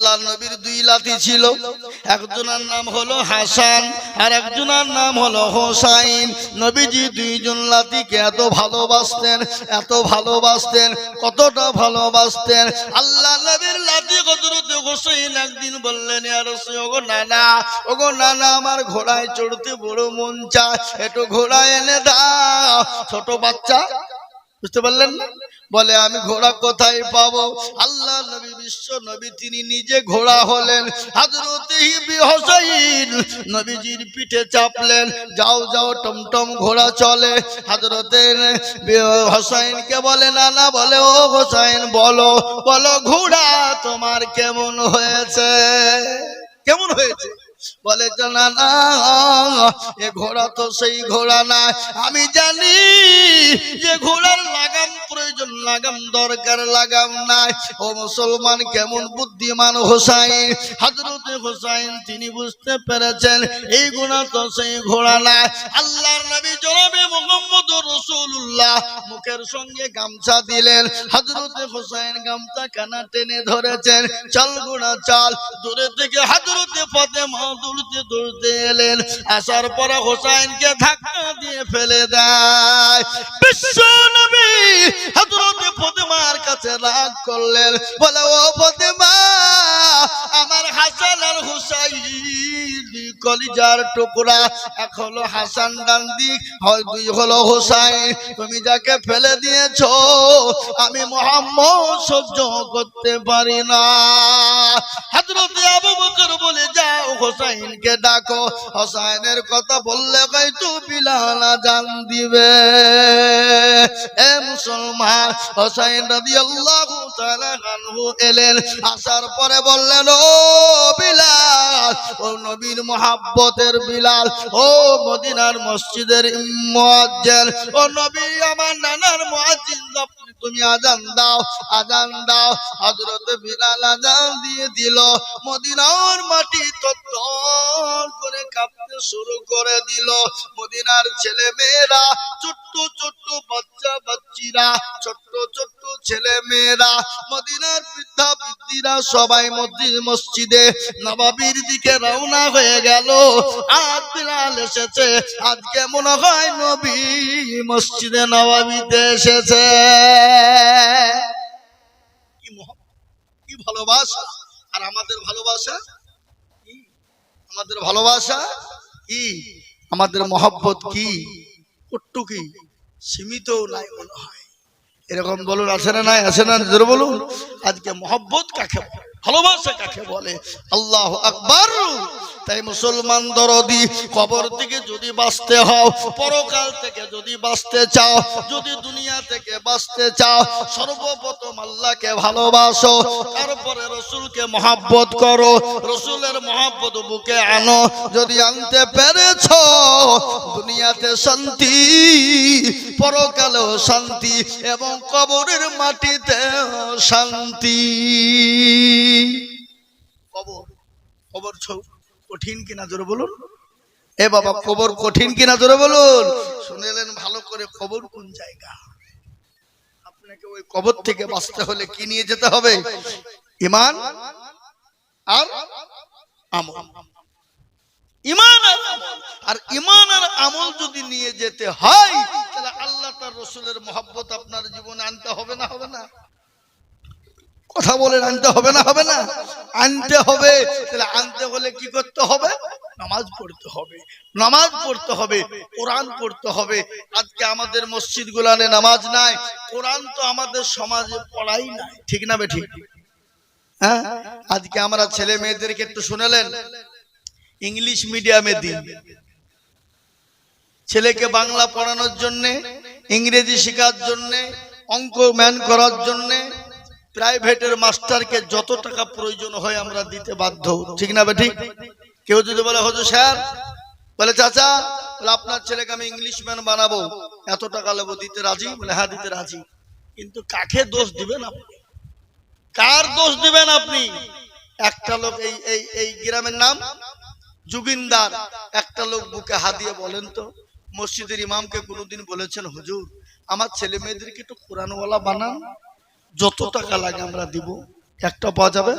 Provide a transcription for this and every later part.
আল্লাহর নবীর দুই লাতি ছিল, একজনের নাম হলো হাসান আর একজনের নাম হলো হোসাইন। নবীজি দুইজন লাতিকে এত ভালোবাসতেন, এত ভালোবাসতেন, কতটা ভালোবাসতেন। আল্লাহ নবীর লাতি হযরত হোসেন একদিন বললেন, ইয়া রাসূল, ওগো নানা, ওগো নানা, আমার ঘোড়ায় চড়তে বড় মন চায়, একটু ঘোড়া এনে দাও। ছোট বাচ্চা, বুঝতে পারলেন না? বলে আমি ঘোড়া কোথায় পাবো? আল্লাহ নবী, বিশ্ব নবী, তিনি নিজে ঘোড়া হলেন। হযরত হোসেন নবীজির পিঠে চাপলেন, যাও যাও, টমটম ঘোড়া চলে। হযরত হোসেনকে বলে, নানা, বলে ও হোসেন, বলো বলো ঘোড়া তোমার কেমন হয়েছে, কেমন হয়েছে? বলে না না, এ ঘোড়া তো সেই ঘোড়া না, আমি জানি যে ঘোড়ার লাগাম প্রয়োজন, লাগাম দরকার, লাগাম নাই। ও মুসলমান, কেমন বুদ্ধিমান হোসাইন! হযরত হোসাইন তিনি বুঝতে পেরেছেন এই ঘোড়া তো সেই ঘোড়া না। আল্লাহর নবী জনাবে মুহাম্মদুর রাসূলুল্লাহ মুখের সঙ্গে গামছা দিলেন। হযরত হোসাইন গামছা কানা টেনে ধরেছেন, চল ঘোড়া চল। দূরে থেকে হযরত ফাতেমা দৌড়তে দৌড়তে এলেন, আসার পরে হোসাইনকে ধাক্কা দিয়ে ফেলে দেয়। বিশ্ব নবী হযরত ফাতেমার কাছে রাগ করলেন, বলে ও ফাতেমা, আমার হাসান আর হুসাইন কলিজার টুকরা, এক হলো হাসান ডান দিক, হয় দুই হলো হোসাইন, তুমি যাকে ফেলে দিয়েছো আমি মুহাম্মদ সহ্য করতে পারি না। হযরত আবু বকর বলে, যাও হোসাইনকে ডাকো। হোসাইনের কথা বললে হয়তো বিলাল আযান দিবে। এ মুসলমান, হোসাইন রাদিয়াল্লাহু তাআলা আনহু এলেন, আসার পরে বললেন, ও বিলাল, ও নবীর মুহাব্বতের বিলাল, ও মদিনার মসজিদের মুয়াজ্জিন, ও নবী আমার নানার মুয়াজ্জিন, তুমি আযান দাও, আযান দাও। হযরত বিলাল আযান দিয়ে দিল। মদিনার মাটি থরথর করে কাঁপতে শুরু করে দিল। মদিনার ছেলে মেয়েরা, ছোট্ট ছোট্ট বাচ্চা বাচ্চিরা, ছোট্ট ছোট্ট ছেলে মেয়েরা, মদিনার বৃদ্ধা বৃদ্ধিরা সবাই মসজিদে নববীর দিকে রওনা হয়ে গেল। আজ বিলাল এসেছে, আজকে মনে হয় নবী মসজিদে নববীতে এসেছে। কি ভালোবাসা! আর আমাদের ভালোবাসা কি? আমাদের ভালোবাসা কি? আমাদের মহব্বত কি? কট্টু কি? সীমিত নাই মনে হয়। এরকম বলুন, আছে না নাই? আছে না? জোরে বলুন। আজকে মহব্বত কাকে বলে, ভালোবাসা কাকে বলে? আল্লাহু আকবার! তাই মুসলমান দরদি, কবর থেকে যদি বাঁচতে হও, পরকাল থেকে যদি বাঁচতে চাও, যদি দুনিয়া থেকে বাঁচতে চাও, সর্বপ্রথম আল্লাহকে ভালোবাসো, তারপরে রাসূলকে মহব্বত করো, রাসূলের মহব্বত বুকে আনো। যদি আনতে পেরেছো, দুনিয়াতে শান্তি, পরকালেও শান্তি, এবং কবরের মাটিতে শান্তি। কবর কঠিন কিনা জোরে বলুন। এ বাবা, কবর কঠিন কিনা জোরে বলুন। শুনেলেন ভালো করে, কবর কোন জায়গা? আপনাকে ওই কবর থেকে বাঁচতে হলে কি নিয়ে যেতে হবে? ঈমান আর আমল। ঈমান আর আমল। আর ঈমান আর আমল যদি নিয়ে যেতে হয়, তাহলে আল্লাহ তার রাসূলের মহব্বত আপনার জীবনে আনতে হবে না? হবে না? কথা বলেন, আনতে হবে না? হবে না? আনতে হবে। তাহলে আনতে হলে কি করতে হবে? নামাজ পড়তে হবে, নামাজ পড়তে হবে, কোরআন পড়তে হবে। আজকে আমাদের মসজিদ গুলানে নামাজ নাই, কোরআন তো আমাদের সমাজে পড়াই নাই, ঠিক না বেঠিক? হ্যাঁ, আজকে আমরা ছেলে মেয়েদেরকে একটু শুনেলেন, ইংলিশ মিডিয়ামে দিন। ছেলেকে বাংলা পড়ানোর জন্য, ইংরেজি শেখার জন্য, অঙ্ক ম্যান করার জন্য প্রাইভেটের মাস্টারকে যত টাকা প্রয়োজন হয় আমরা দিতে বাধ্য, ঠিক না বেঠিক? কেউ যদি বলে, হুজুর স্যার, বলে চাচা, বলে আপনার ছেলেকে আমি ইংলিশ ম্যান বানাবো, এত টাকা নেবো, দিতে রাজি? বলে হ্যাঁ, দিতে রাজি। কিন্তু কাকে দোষ দিবেন আপনি? কার দোষ দিবেন আপনি? একটা লোক, এই গ্রামের নাম জুবিনদার, একটা লোক বুকে হাত দিয়ে বলেন তো, মসজিদের ইমামকে কোনোদিন বলেছেন, হুজুর আমার ছেলে মেয়েদেরকে একটু কোরআনওয়ালা বানান, যত টাকা লাগে আমরা দিব, একটা পাওয়া যাবে?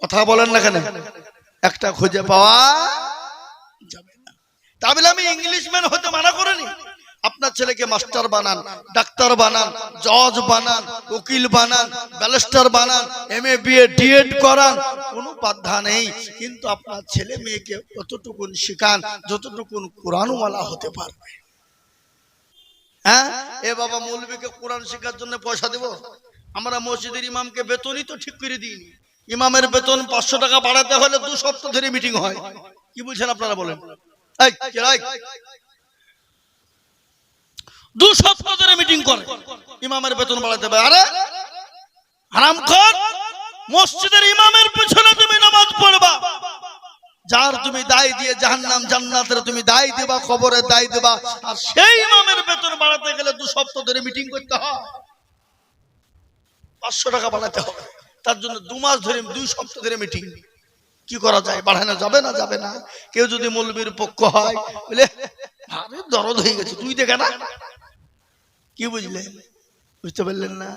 কথা বলেন না কেন? একটা খুঁজে পাওয়া যাবে না। তাহলে আমি ইংলিশম্যান হতে মানা করিনি। আপনার ছেলেকে মাস্টার বানান, ডাক্তার বানান, জজ বানান, উকিল বানান, ব্যারিস্টার বানান, MA BA DED করান, কোনো বাধা নেই। কিন্তু আপনার ছেলে মেয়েকে অতটুকুন শিখান যতটুকুন কোরআনওয়ালা হতে পারবে। হ্যাঁ, এ বাবা মৌলবীকে কোরআন শেখার জন্য পয়সা দেব? আমরা মসজিদের ইমামকে বেতনই তো ঠিক করে দিইনি। ইমামের বেতন 500 টাকা বাড়াতে হলে 2 সপ্তাহ ধরে মিটিং হয়। কি বলছেন আপনারা বলেন? 2 সপ্তাহ ধরে মিটিং করে ইমামের বেতন বাড়াতে হবে। আরে হারামখোর, মসজিদের ইমামের পিছনে তুমি নামাজ পড়বা, যার তুমি দায় দিয়ে জাহান্নাম জান্নাতের তুমি দায় দেবা, কবরে দায় দেবা, আর সেই ইমামের বেতন বাড়াতে গেলে 2 সপ্তাহ ধরে মিটিং করতে হয়, 500 টাকা বাড়াতে হবে। তার জন্য 2 মাস ধরে 2 সপ্তাহ ধরে মিটিং। কি করা যায়? বাড়ানো যাবে না? যাবে না। কেউ যদি মৌলবীর পক্ষ হয় বলে আরে দরদ হয়ে গেছে, তুই দেখে না। কি বুঝলেন? বুঝতে পারলেন না?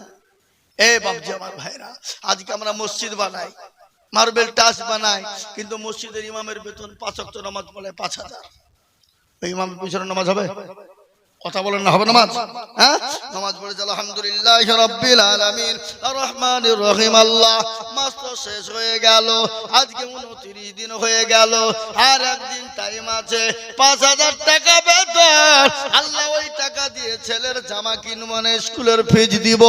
এ বাপজি আমার ভাইরা, আজকে আমরা মসজিদ বানাই, মার্বেল টাচ বানাই, কিন্তু মসজিদের ইমামের বেতন 5 ওয়াক্ত নামাজ পড়ে 5000। ওই ইমামের পিছনে নামাজ হবে? কথা বলেন না, হবে নামাজ? হ্যাঁ, নামাজ পড়ে আলহামদুলিল্লাহি রাব্বিল আলামিন আর রহমানির রহিম। আল্লাহ, মাস তো শেষ হয়ে গেল, আজকে 29 দিন হয়ে গেল, আর একদিন টাইম আছে। 5000 টাকা বেতন, আল্লাহ ওই টাকা দিয়ে ছেলের জামা কিনবো না, স্কুলের ফিজ দিব,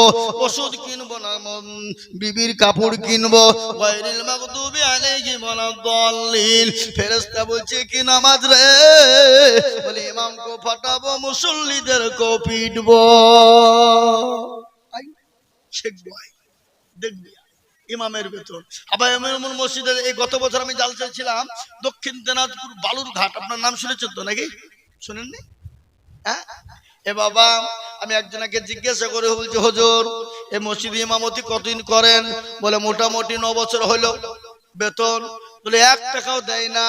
ওষুধ কিনবো না, বিবির কাপড় কিনবো। গায়রিল মাগদুবি আলাইহিম ওয়ালাদ-দাল্লিন। ফেরেশতা বলছে কি নামাজ রে? বলে ইমামকে ফাটাবো, মুসল্লিদেরকে পিটবো। দেখবি ইমামের বেতন। আবার এমন মসজিদের এই গত বছর আমি জালসায় ছিলাম, দক্ষিণ দিনাজপুর বালুরঘাট। আপনার নাম শুনেছেন তো নাকি? শুনেননি? হ্যাঁ, এ বাবা, আমি একজনকে জিজ্ঞাসা করে বলছি হুজুর এই মসজিদে ইমামতি কতদিন করেন? বলে মোটামুটি 9 বছর হলো। বেতন? বলে 1 টাকাও দেয় না,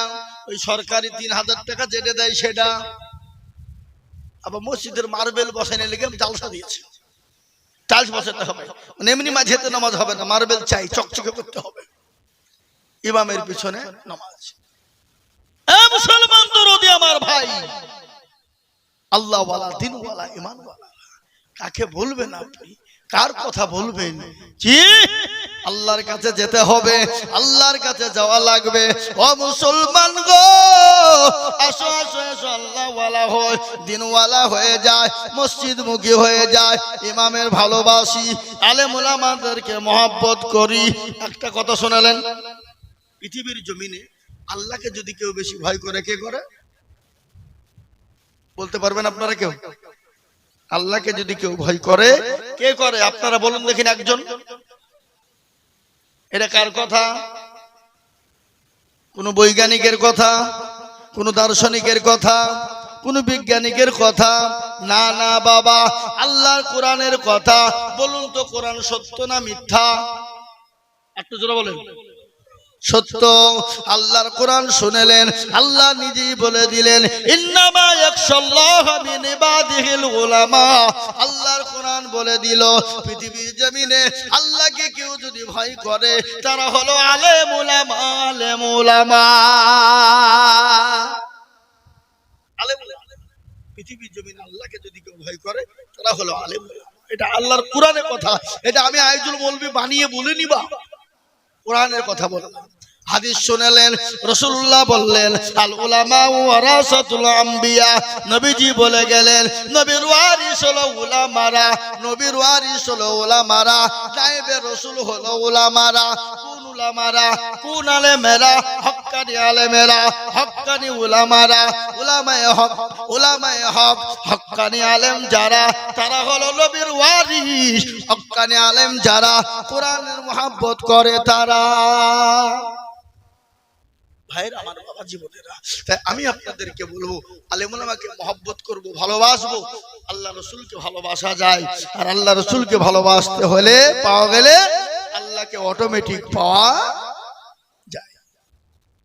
ওই সরকারি 3000 টাকা যেটা দেয় সেটা। আবার মসজিদের মার্বেল বসানোর লেগে জালসা দিয়েছে, টাইলস বসাতে হবে, এমনি মাঝেতে নামাজ হবে না, মার্বেল চাই, চকচকে করতে হবে। ইমামের পিছনে নামাজ। এ মুসলমান দরদি আমার ভাই, আল্লাহওয়ালা, দিনওয়ালা, ঈমানওয়ালা কাকে বলবেন আপনি? কার কথা বলবেন? জি, আল্লাহর কাছে যেতে হবে, আল্লাহর কাছে যাওয়া লাগবে। ও মুসলমান গো, আসো আসো আসো, আল্লাহওয়ালা হয়, দিনওয়ালা হয়ে যায়, মসজিদমুখী হয়ে যায়, ইমামের ভালোবাসি, আলেম ওলামাদেরকে মহব্বত করি। একটা কথা শোনালেন, পৃথিবীর জমিনে আল্লাহকে যদি কেউ বেশি ভয় করে, কে করে? বলতে পারবেন আপনারা কেউ? আল্লাহকে যদি কেউ ভয় করে, কে করে? আপনারা বলুন দেখিন একজন। এটা কার কথা? কোন বৈজ্ঞানিকের কথা? কোন দার্শনিকের কথা? কোন বিজ্ঞানিকের কথা? না না বাবা, আল্লাহর কোরআনের কথা। বলুন তো কোরআন সত্য না মিথ্যা? একটু জোরে বলেন। সত্য। আল্লাহর কোরআন শুনেলেন, আল্লাহ নিজেই বলে দিলেন ইন্নামা ইয়াখশাল্লাহা মিন ইবাদিহিল উলামা। আল্লাহর কোরআন বলে দিল পৃথিবীর জমিনে আল্লাহকে কেউ যদি ভয় করে তারা হলো আলেম উলামা। আলেম উলামা, আলেম উলামা। পৃথিবীর জমিনে আল্লাহকে যদি কেউ ভয় করে তারা হলো আলেম উলামা। এটা আল্লাহর কোরআনের কথা, এটা আমি আইজুল মৌলবী বানিয়ে বলিনি, বা কোরআনের কথা বললাম। হাদিস শুনলেন, রাসূলুল্লাহ বললেন আল উলামা ওয়ারাসাতুল আম্বিয়া। নবীজি বলে গেলেন নবীর ওয়ারিস হলো উলামারা, নবীর ওয়ারিস হলো উলামারা, নায়েবে রাসূল হলো উলামারা। কোন উলামারা? কোন আলেমেরা? হক্কানি আলেমেরা, হক্কানি উলামারা। উলামায়ে হক, উলামায়ে হক, হক্কানি আলেম যারা, তারা হলো নবীর ওয়ারিস। হক্কানি আলেম যারা, কোরআনের মহব্বত করে তারা। ভাইরা আমার, বাবা জীবনেরা, তাই আমি আপনাদেরকে বলবো আলেম ওলামাকে মহব্বত করব, ভালোবাসবো। আল্লাহ রসুলকে ভালোবাসা যায়, আর আল্লাহ রসুলকে ভালোবাসতে হলে, পাওয়া গেলে আল্লাহকে অটোমেটিক পাওয়া যায়।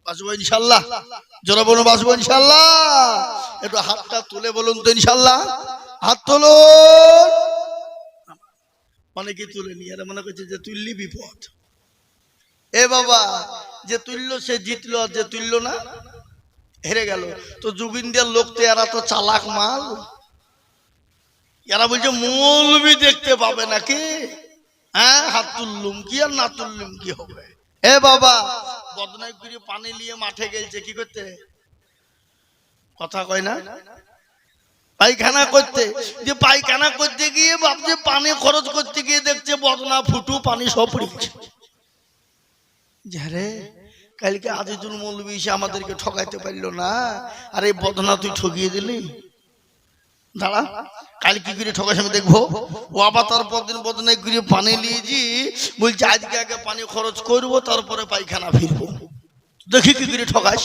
বাসবো ইনশাল্লাহ? জোরে বলুন বাসবো ইনশাল্লাহ? একটু হাতটা তুলে বলুন তো ইনশাল্লাহ। হাত তুলুন। অনেকে তুলে নিয়ে মনে করছে যে তুললি বিপদ। এ বাবা, যে তুললো সে জিতলো, আর যে তুললো না হেরে গেল। তো জুবিনদের লোক তো এরা তো চালাক মাল, এরা বলছে মৌলবি দেখতে পাবে নাকি, হ্যাঁ হাত তুললুম কি আর না তুললুম কি হবে। এ বাবা, বদনাই করে পানি নিয়ে মাঠে গেছে কি করতে, কথা কয় না, পায়খানা করতে। যে পায়খানা করতে গিয়ে ভাবছে পানি খরচ করতে গিয়ে দেখছে বদনা ফুটু পানি সব পড়ছে। যারে কালকে আজিজুল মৌলবী এসে আমাদেরকে ঠকাইতে পারলো না, আর এই বদনা তুই ঠকিয়ে দিলি, দাঁড়া কাল কি করে ঠকাস আমি দেখবো। ও আবার তারপর দিন বদনাই করে পানি নিয়েছি, বলছে আজকে আগে পানি খরচ করবো তারপরে পায়খানা ফিরবো, দেখি কি করে ঠকাস।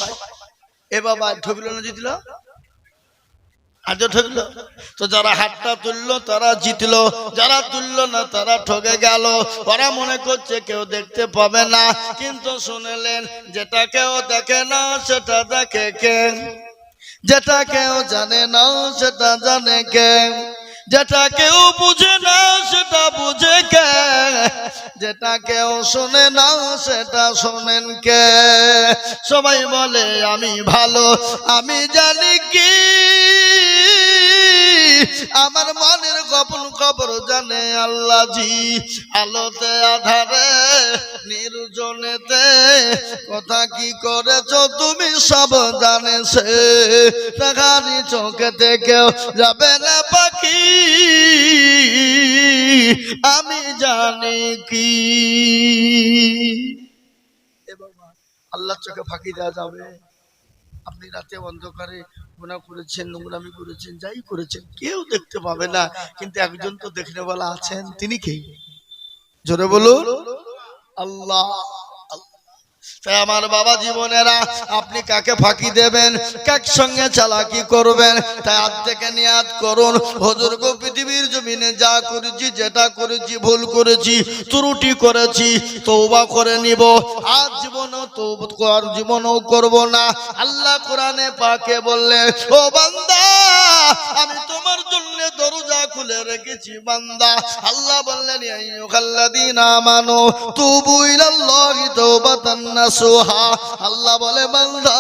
এ বাবা ঠকলো না জিতলো, আজও ঠকলো। তো যারা হাতটা তুললো তারা জিতলো, যারা তুললো না তারা ঠকে গেল। ওরা মনে করছে কেউ দেখতে পাবে না, কিন্তু শুনলেন যেটা কেউ দেখে না সেটা দেখে কে, যেটা কেউ জানে না সেটা জানে কে, যেটা কেউ বুঝে না সেটা বুঝে কে, যেটা কেউ শোনে না সেটা শোনেন কে। সবাই বলে আমি ভালো, আমি জানি কি আমার মনের গোপন খবর জানে আল্লাহ জি। আলোতে আধারে নির্জনেতে কথা কি করেছো তুমি সব জানেছে, দেখানি চোখে থেকেও যাবে না পাখি, আমি জানি কি। আল্লাহর চোখে ফাঁকি দেওয়া যাবে? আপনি রাতে অন্ধকারে গুনাহ করেছেন, নোংরামি করেছেন, যাই করেছেন কেউ দেখতে পাবে না, কিন্তু একজন তো দেখনে বলা আছেন, তিনি কে? জোরে বলুন আল্লাহ। তাই আমার বাবা জীবনেরা, আপনি কাকে ফাঁকি দেবেন, কার সঙ্গে চালাকি করবেন, তাই আজ থেকে নিয়াত করুন, হুজুর গো পৃথিবীর জমিনে যা করেছি, যেটা করেছি ভুল করেছি, ত্রুটি করেছি, তওবা করে নিব, আজ জীবনও করব না। আল্লাহ কোরআনে পাকে বললেন, ও বান্দা আমি তোমার জন্য দরজা খুলে রেখেছি বান্দা। আল্লাহ বললেন ইয়া আইয়ুহাল্লাযীনা আমানু তুবু ইলাল্লাহি তাওবাতান নাসুহা। আল্লাহ বলে বান্দা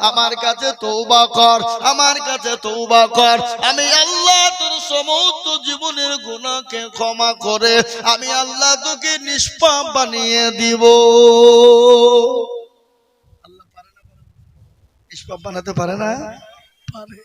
আমার কাছে তওবা কর, আমার কাছে তওবা কর, আমি আল্লাহ তোর সমস্ত জীবনের গুনাহকে ক্ষমা করে আমি আল্লাহ তোকে নিষ্পাপ বানিয়ে দিব। আল্লাহ পারে না, নিষ্পাপ বানাতে পারে না? পারে।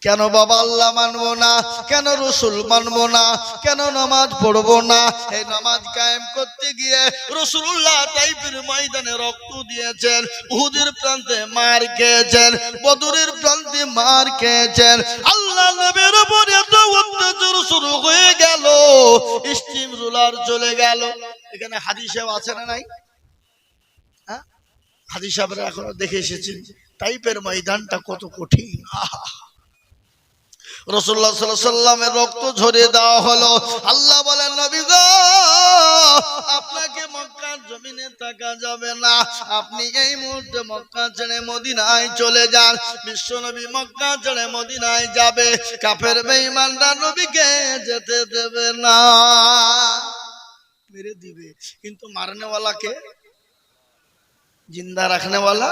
কেন বাবা আল্লাহ মানবো না, কেন রসুল মানবো না, কেন নামাজ পড়বো না? এই নামাজ কায়েম করতে গিয়ে রাসূলুল্লাহ তাইফের ময়দানে রক্ত দিয়েছেন, উহুদের প্রান্তে মার খেয়েছেন, বদরের প্রান্তে মার খেয়েছেন। আল্লাহ নবীর উপর এত অত্যাচার শুরু হয়ে গেল, স্টিম রুলার চলে গেল। এখানে হাদীস সাহেব আছে না নাই? হ্যাঁ, হাদীস সাহেবরা এখনো দেখে এসেছেন তাইফের ময়দানটা কত কঠিন। রাসূলুল্লাহ সাল্লাল্লাহু আলাইহি ওয়াসাল্লামের রক্ত ঝরিয়ে দেওয়া হলো। আল্লাহ বলেন নবী গো আপনাকে মক্কার জমিনে থাকা যাবে না, আপনি এই মুহূর্তে মক্কা ছেড়ে মদিনায় চলে যান। বিশ্ব নবী মক্কা ছেড়ে মদিনায় যাবে, কাফের বেঈমানরা নবীকে যেতে দেবে না, মেরে দিবে। কিন্তু মারনে ওয়ালা কে? জিন্দা রাখনে ওয়ালা,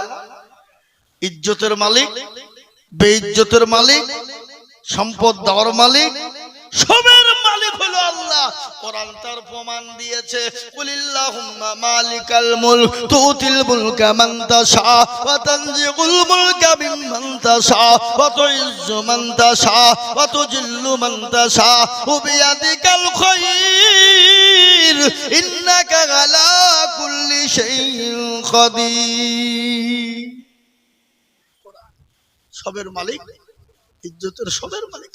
ইজ্জতের মালিক, বেইজ্জতের মালিক, সম্পদ দেওয়ার মালিক, সবের মালিক হলো আল্লাহ। কোরআন তার প্রমাণ দিয়েছে, কুলিল্লাহুম্মা মালিকাল মুলক তুতিল মুলকা মান তাশা ওয়া তানজিউল মুলকা মিম্মান তাশা ওয়া তুইজ্জু মান তাশা ওয়া তুজিল্লু মান তাশা ওয়া বিয়াদিকাল খায়র ইন্নাকা আলা কুল্লি শাইইন কাদির। সবের মালিক, ইজ্জতের সবের মালিক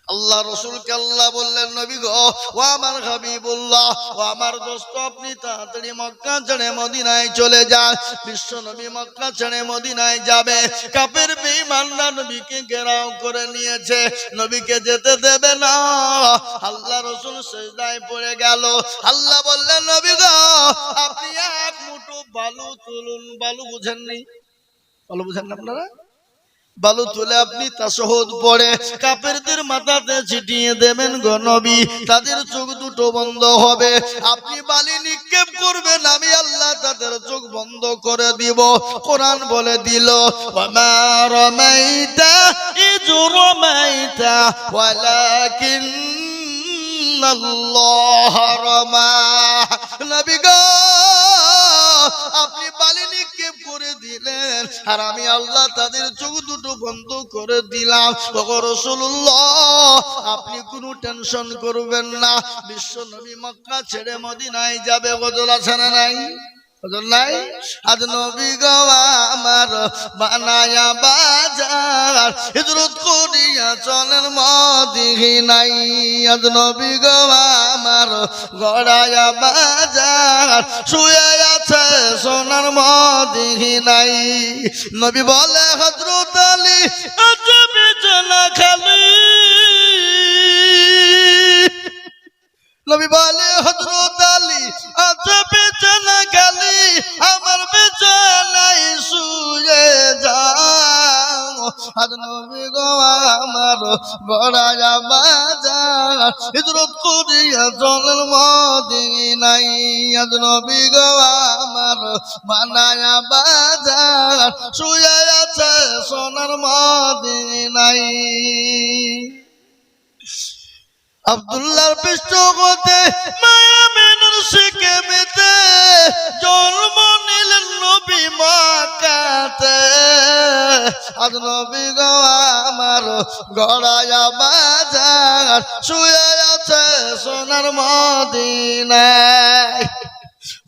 আল্লাহ। রাসূলকে আল্লাহ বললেন নবী গো ও আমার হাবিবুল্লাহ, ও আমার দোস্ত আপনি তাড়াতাড়ি মক্কা ছেড়ে মদিনায় চলে যান। বিশ্ব নবী মক্কা ছেড়ে মদিনায় যাবে, কাফের বেঈমানরা নবীকে ঘেরাও করে নিয়েছে, নবীকে যেতে দেবে না। আল্লাহ রাসূল সিজদায় পড়ে গেল। আল্লাহ বললেন নবী গো আপনি এক মুঠো বালু তুলুন। বালু বুঝেননি? বালু বুঝেন না আপনারা? বালু তুলে আপনি তাশাহুদ পড়ে কাফেরদের মাথাতে ছিটিয়ে দেবেন গো নবী, তাদের চোখ দুটো বন্ধ হবে। আপনি বালি নিক্ষেপ করবেন, আমি আল্লাহ তাদের চোখ বন্ধ করে দিব। কোরআন বলে দিল, ওয়ামা রামাইতা ইয রামাইতা ওয়ালাকিন্নাল্লাহ রামা। নবী গো, আপনি বালি নিক্ষেপ করে দিলেন আর আমি আল্লাহ তাদের চোখ দুটো বন্ধ করে দিলাম। ওগো রাসূলুল্লাহ, আপনি কোনো টেনশন করবেন না। বিশ্ব নবী মক্কা ছেড়ে মদিনায় যাবে, গজল আছে না নাই? গজল নাই? আজ নবী গো আমার বানায়া বাজার হিজরত করিয়া চলেন মদিনায়। আজ নবী গো আমার গড়ায়া বাজার শুয়ে আছে সোনার মদিনায়। নবী বলে হযরত আলী আজ বিছানা খালি। নবী বলে হযরত আলী আজ বিছানা খালি, আমার বিছানায় শুয়ে যাও। আজ নবী গো আমার গড়ায়া বাজার হিজরত করিয়া চলেন মদিনায়। আজ নবী গো আমার বানায়া বাজার শুয়ে আছে সোনার মদিনায়। আব্দুল্লাহর পৃষ্ঠপোষে মায়া মেনুর সিকেমেতে জন্ম নিলেন নবী মক্কাতে। আজ নবী গো আমার গড়ায়া বাজার শুয়ে আছে সোনার মদিনায়।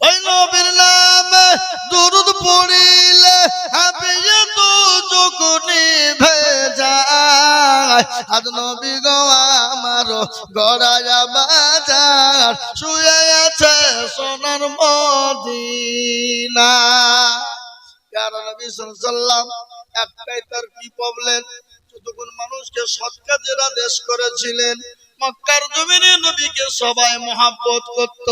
ওই নবীর নামে দুরূদ পড়িলে হাবিয়ে তো চোখ নিভে যায়। আজ নবী গো আমার গড়ায়া বাজার শুয়ে আছে সোনার মদিনায়। প্যারা নবী সাল্লাল্লাহু আলাইহি ওয়াসাল্লাম একটাই তার কি প্রবলেম, যতক্ষণ মানুষকে সৎ কাজের আদেশ করেছিলেন, মক্কার জমিনে নবীকে সবাই মহব্বত করত,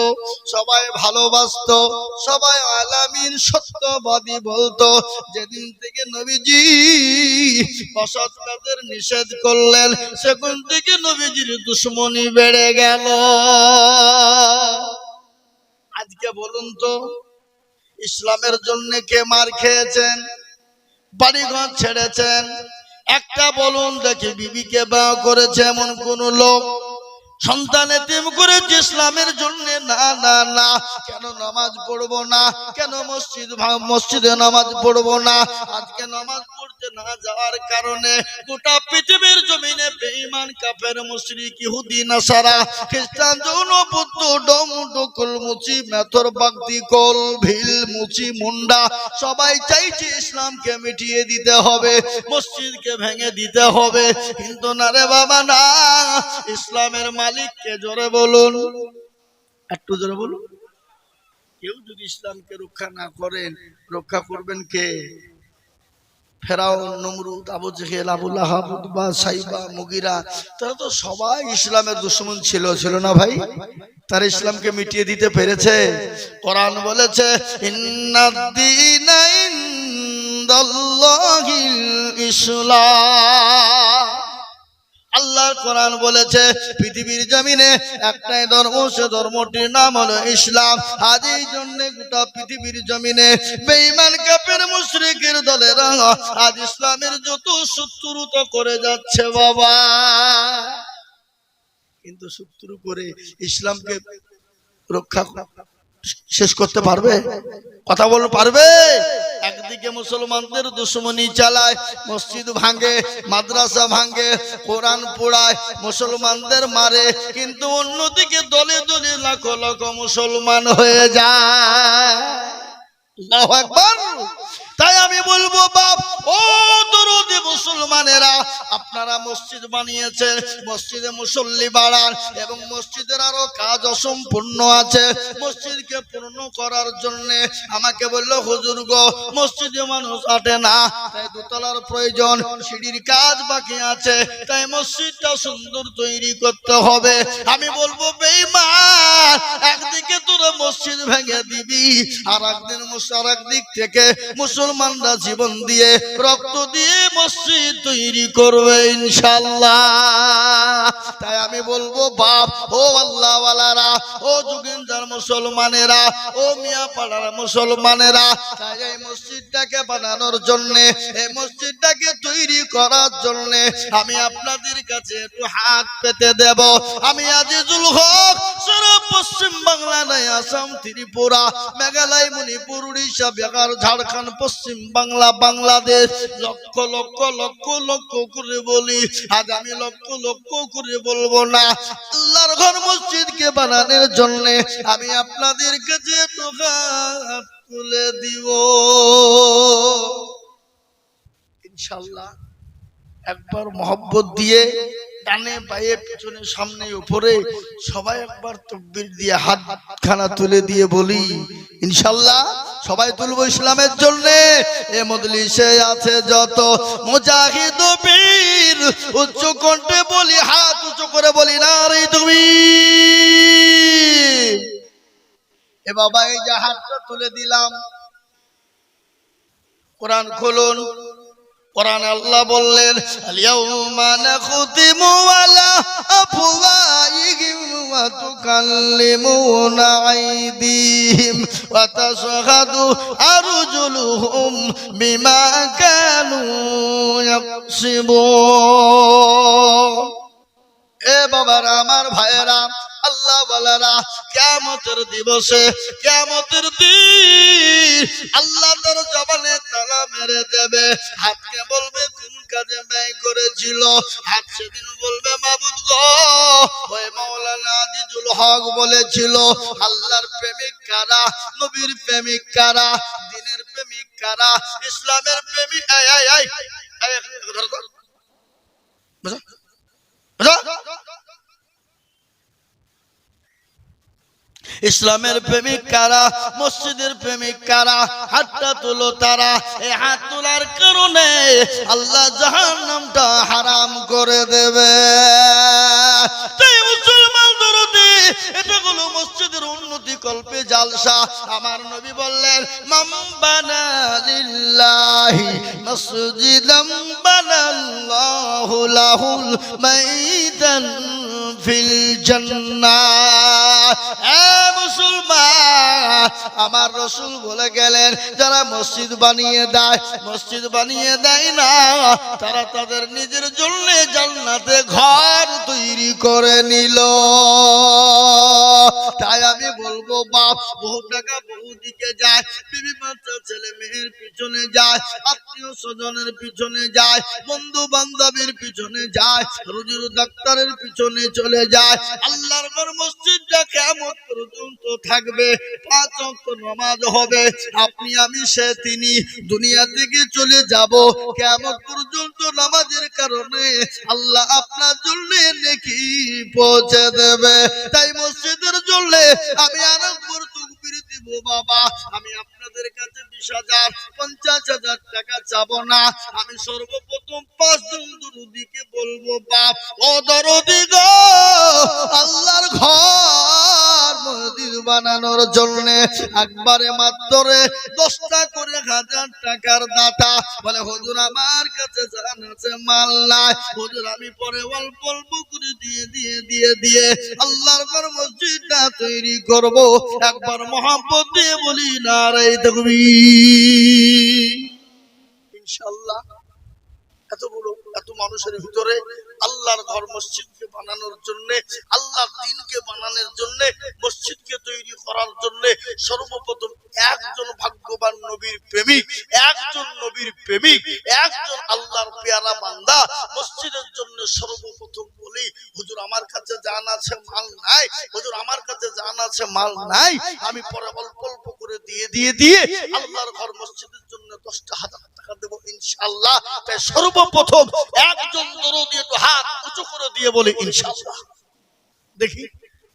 সবাই ভালোবাসতো, সবাই আলামিন সত্যবাদী বলতো। যেদিন থেকে নবীজি অসৎ কাজের নিষেধ করলেন, সেখান থেকে নবীজির দুশমনি বেড়ে গেল। আজকে বলুন তো, ইসলামের জন্য কে মার খেয়েছেন, বাড়িঘর ছেড়েছেন? একটা বলুন দেখি বিবিকে বিয়ে করেছে এমন কোন লোক? সন্তান এতিম করেছে ইসলামের জন্য? না না না। কেন নামাজ পড়বো না? কেন মসজিদে নামাজ পড়বো না? আজকে নামাজ পড়তে না যাওয়ার কারণে গোটা পৃথিবীর জমিনে বেঈমান কাফের মুশরিক ইহুদি নাসারা খ্রিস্টান জৈন বৌদ্ধ ডম ডকল মুচি মেথর বাগদি কল ভিল মুচি মুন্ডা সবাই চাইছে ইসলামকে মিটিয়ে দিতে হবে, মসজিদকে ভেঙে দিতে হবে। কিন্তু না রে বাবা না, ইসলামের মালিককে জোরে বলুন, একটু জোরে বলুন। কেউ যদি ইসলামকে রক্ষা না করেন, রক্ষা করবেন কে? ফেরাউন, নমরুদ, আবু জেহেল, আবু লাহাব, উতবা, সাইবা, মুগিরা, তারা তো সবাই ইসলামের দুশমন ছিল, ছিল না ভাই? তারা ইসলামকে মিটিয়ে দিতে পেরেছে? কোরআন বলেছে ইন্নাদ-দীনা ইনদাল্লাহিল ইসলাম। আল্লাহর কোরআন বলেছে পৃথিবীর জমিনে একটাই ধর্ম, সে ধর্মটির নাম হলো ইসলাম। আজ এই জন্য গোটা পৃথিবীর জমিনে বেঈমান কাফের মুশরিকের দলেরা আজ ইসলামের যত শত্রুতা করে যাচ্ছে বাবা। কিন্তু শত্রু করে ইসলামকে রক্ষা শেষ করতে পারবে? কথা বলতে পারবে? একদিকে মুসলমানদের দুশমনি চালায়, মসজিদ ভাঙে, মাদ্রাসা ভাঙে, কোরআন পোড়ায়, মুসলমানদের মারে, কিন্তু অন্যদিকে দলে দলে লাখ লাখ মুসলমান হয়ে যায়। আল্লাহু আকবার। তাই আমি বলবো বাপ ও দরদি মুসলমানেরা, আপনারা মসজিদ বানিয়েছেন, মসজিদে মুসল্লি বাড়ান এবং মসজিদের আরো কাজ অসম্পূর্ণ আছে। মসজিদকে পূর্ণ করার জন্য আমাকে বললো হুজুর গো মসজিদে মানুষ আটে না, তাই দোতলার প্রয়োজন, সিঁড়ির কাজ বাকি আছে, তাই মসজিদটা সুন্দর তৈরি করতে হবে। আমি বলবো বেঈমান, একদিকে তোরা মসজিদ ভেঙে দিবি, আর একদিক থেকে মুসলমানরা জীবন দিয়ে রক্ত দিয়ে মসজিদ তৈরি করবে ইনশাআল্লাহ। তাই আমি বলবো বাপ, ও আল্লাহওয়ালারা, ও যোগিন্দার মুসলমানেরা, ও মিয়াপাড়ার মুসলমানেরা, তাই এই মসজিদটাকে বানানোর জন্য, এই মসজিদটাকে তৈরি করার জন্য আমি আপনাদের কাছে একটু হাত পেতে দেব। আমি আজিজুল হক সারা পশ্চিম বাংলা নাই, আসাম, ত্রিপুরা, মেঘালয়, মণিপুর, উড়িষ্যা, বিহার, ঝাড়খণ্ড, পশ্চিম বাংলা, বাংলাদেশ লক্ষ লক্ষ লক্ষ লক্ষ করে বলি, আজ আমি লক্ষ লক্ষ করে বলবো না, আল্লাহর ঘর মসজিদকে বানানোর জন্য আমি আপনাদের কাছে টাকা তুলে দিব ইনশাআল্লাহ। একবার মহব্বত দিয়ে ডানে বায়ে পিছনে সামনে উপরে সবাই একবার তাকবীর দিয়ে হাতখানা তুলে দিয়ে বলি ইনশাআল্লাহ। সবাই তুলবো ইসলামের জন্য। এ মজলিসে আছে যত মুজাহিদ বীর, উচ্চ কণ্ঠে বলি, হাত উঁচু করে বলি নারে তাকবীর। এ বাবা, এই যে হাতটা তুলে দিলাম, কোরআন খুলুন। কোরআন আল্লাহ বললেন, আল-ইয়াউমা নাখতিমু আলা আফওয়াহিহিম ওয়া তুকাল্লিমুনা আইদিহিম ওয়া তাশহাদু আরজুলুহুম বিমা কানু ইয়াকসিবুন। এ বাবারা, আমার ভাইয়েরা, আল্লাহ ওয়ালারা, কিয়ামতের দিবসে, কিয়ামতের দিন আল্লাহ তার জবানে তালা মেরে দেবে। হাতকে বলবে কোন কাজে ব্যয় করেছিল, হাত সেদিন বলবে মাবুদ গো, ওই মাওলানা আজিজুল হক বলেছিল আল্লাহর প্রেমিক কারা, নবীর প্রেমিক কারা, দ্বীনের প্রেমিক কারা, ইসলামের প্রেমিক। এই এই এই ধর ধর বুঝা বুঝা, ইসলামের প্রেমিক কারা, মসজিদের প্রেমিক কারা, হাতটা তুলো তারা। এই হাত তোলার কারণে আল্লাহ জাহান্নামটা হারাম করে দেবে। তাই মুসলমান দরদি, এটা হলো মসজিদের উন্নতি কল্পে জালসা। আমার নবী বললেন, মান বানা লিল্লাহি মসজিদাম বানাল্লাহু লাহুল মাইদান ফিল জান্নাহ। মুসলমান, আমার রাসূল বলে গেলেন, যারা মসজিদ বানিয়ে দেয়, মসজিদ বানিয়ে দেয় না, তারা তাদের নিজের জন্য জান্নাতে ঘর তৈরি করে নিল। তাই আমি বলবো বাপ, বহু টাকা বহু দিকে যায়, বিবি বাচ্চা ছেলে মেয়ের পিছনে যায়, আত্মীয় স্বজনের পিছনে যায়, বন্ধু বান্ধবের পিছনে যায়, রুজির ডাক্তারের পিছনে চলে যায়। আল্লাহর ঘর মসজিদটা কিয়ামত পর্যন্ত থাকবে, 5 ওয়াক্ত নামাজ হবে, আপনি আমি সে তিনি দুনিয়া থেকে চলে যাব। কিয়ামত পর্যন্ত নামাজের কারণে আল্লাহ আপনার জন্য নেকি পৌঁছে দেবে। তাই মসজিদের জন্য আমি আরেকবার তাকবীর দিব বাবা। আমি আপনাদের কাছে 20,000 50,000 টাকা চাবো না, আমি সর্বপ্রথম 5 জন দরুদিকে বলবো বাপ, ও দরদি গো, আল্লাহর ঘর মসজিদ বানানোর জন্য একবারে মাত্র 10টা করে 1000 টাকার দাতা। বলে হুজুর আমার কাছে জান আছে, মাল নাই, হুজুর আমি পরে অল্প অল্প করে দিয়ে দিয়ে দিয়ে দিয়ে আল্লাহর ঘর মসজিদটা তৈরি করব। একবার মহব্বত দিয়ে বলি নারে তাকবীর ইনশাআল্লাহ। এত বড় এত মানুষের ভিতরে আল্লাহর ঘর মসজিদকে বানানোর জন্য, আল্লাহর দ্বীনকে বানানোর জন্য, মসজিদকে তৈরি করার জন্য সর্বপ্রথম একজন ভাগ্যবান নবীর প্রেমিক, একজন নবীর প্রেমিক, একজন আল্লাহর পেয়ারা বান্দা মসজিদের জন্য সর্বপ্রথম বলি, হুজুর আমার কাছে জান আছে, মাল নাই, হুজুর আমার কাছে জান আছে, মাল নাই, আমি পরে অল্প অল্প করে দিয়ে দিয়ে দিয়ে আল্লাহর ঘর মসজিদের জন্য 10,000 টাকা দেব ইনশাআল্লাহ। তাই সর্বপ্রথম একজন দরদি একটু হাত উঁচু করে দিয়ে বলে ইনশাআল্লাহ। দেখি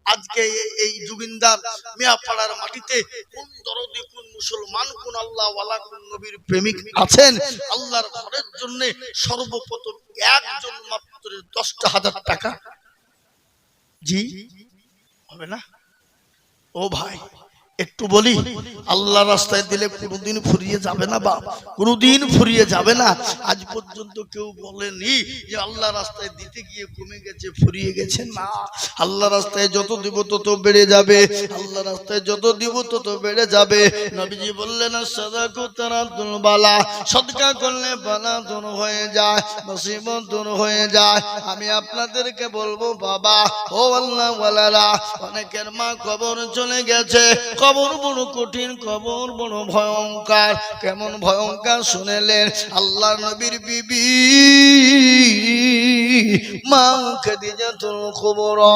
আজকে এই যোগিন্দার মিয়াপাড়ার মাটিতে কোন দরদি, কোন মুসলমান, কোন আল্লাহ ওয়ালা, কোন নবীর প্রেমিক আছেন আল্লাহর ঘরের জন্য সর্বপ্রথম একজন মাত্র 10,000 টাকা। জি হবে না? ও ভাই, একটু বলি, আল্লাহ রাস্তায় দিলে কোনোদিন ফুরিয়ে যাবে না বাপ, কোনোদিন ফুরিয়ে যাবে না। আজ পর্যন্ত কেউ বলেনি যে আল্লাহ রাস্তায় দিতে গিয়ে কমে গেছে, ফুরিয়ে গেছে, না। আল্লাহ রাস্তায় যত দিব তত বেড়ে যাবে, আল্লাহ রাস্তায় যত দিব তত বেড়ে যাবে। নবীজি বললেন সাদাকাতু তারাতুল বালা, সদকা করলে বালা দূর হয়ে যায়, মুসিবত দূর হয়ে যায়। আমি আপনাদেরকে বলবো বাবা, ও আল্লাহ ওয়ালারা, অনেকের মা কবর চলে গেছে, কবর বড় কঠিন, কবর বড় ভয়ঙ্কর। কেমন ভয়ঙ্কর শুনেলেন? আল্লাহ নবীর বিবি মা খাদিজাতুল কুবরা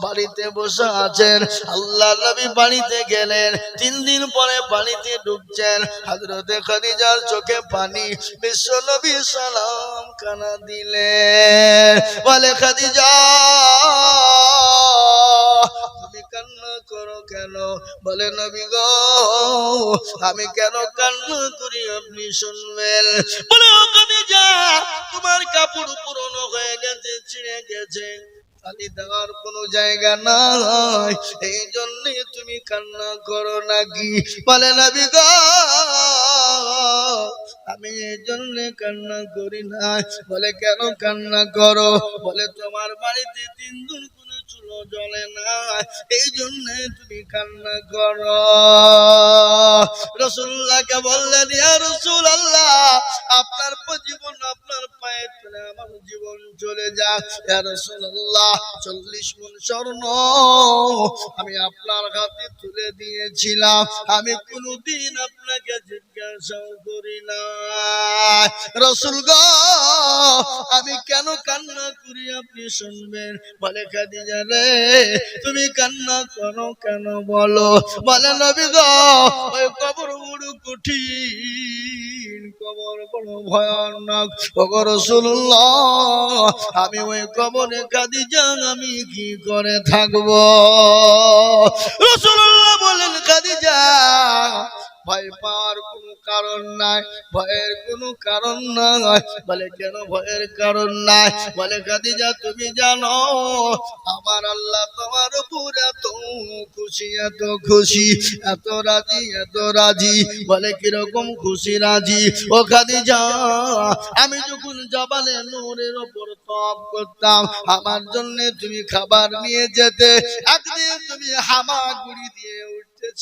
বাড়িতে বসে আছেন। আল্লাহ নবী বাড়িতে গেলেন, 3 দিন পরে বাড়িতে ঢুকছেন। হযরতে খাদিজার চোখে পানি। বিশ্ব নবী সালাম কানা দিলেন, বলে খাদিজা তুমি কান্না করো কেন? বলে নবী গো, আমি কেন কান্না করি আপনি শুনবেন। বলে ও খাদিজা, তোমার কাপড় পুরনো হয়ে গেছে, ছিঁড়ে গেছে, খালি দেওয়ার কোনো জায়গা নাই, এই জন্যে তুমি কান্না করো নাকি? বলে নবী গো, আমি এই জন্য কান্না করি না। বলে কেন কান্না করো? বলে তোমার বাড়িতে 3 দিন কোনো চুলো জ্বলে না, এই জন্য তুমি কান্না করো। রাসূলুল্লাহকে বললেন, ইয়া রাসূলুল্লাহ, আপনার জীবন আপনার পায়ে তুলে আমার জীবন চলে যাক। ইয়া রাসূলুল্লাহ, 40 মণ স্বর্ণ আমি আপনার হাতে তুলে দিয়েছিলাম, আমি কোনদিন আপনাকে জিজ্ঞাসা করি না। রাসূল গো, আমি কেন কান্না করি আপনি শুনবেন। বলে খাদিজা রে, তুমি কান্না করো কেন বলো? বলে নবী গো, ওই কবর বড় কঠিন, কবর বড় ভয়ানক। ওগো রাসূলুল্লাহ, আমি ওই কবরে খাদিজা আমি কি করে থাকবো? রাসূলুল্লাহ বলেন, খাদিজা ভয় পাওয়ার কোনো কারণ নাই, ভয়ের কোনো কারণ নাই। বলে কেন ভয়ের কারণ নাই? বলে খাদিজা তুমি জানো আমার আল্লাহ তোমার উপর এত খুশি, এত খুশি, এত রাজি, এত রাজি। বলে কিরকম খুশি রাজি? ও খাদিজা, আমি যখন জবালে নূরের উপর তপ করতাম, আমার জন্য তুমি খাবার নিয়ে যেতে, একদিন তুমি হামাগুড়ি দিয়ে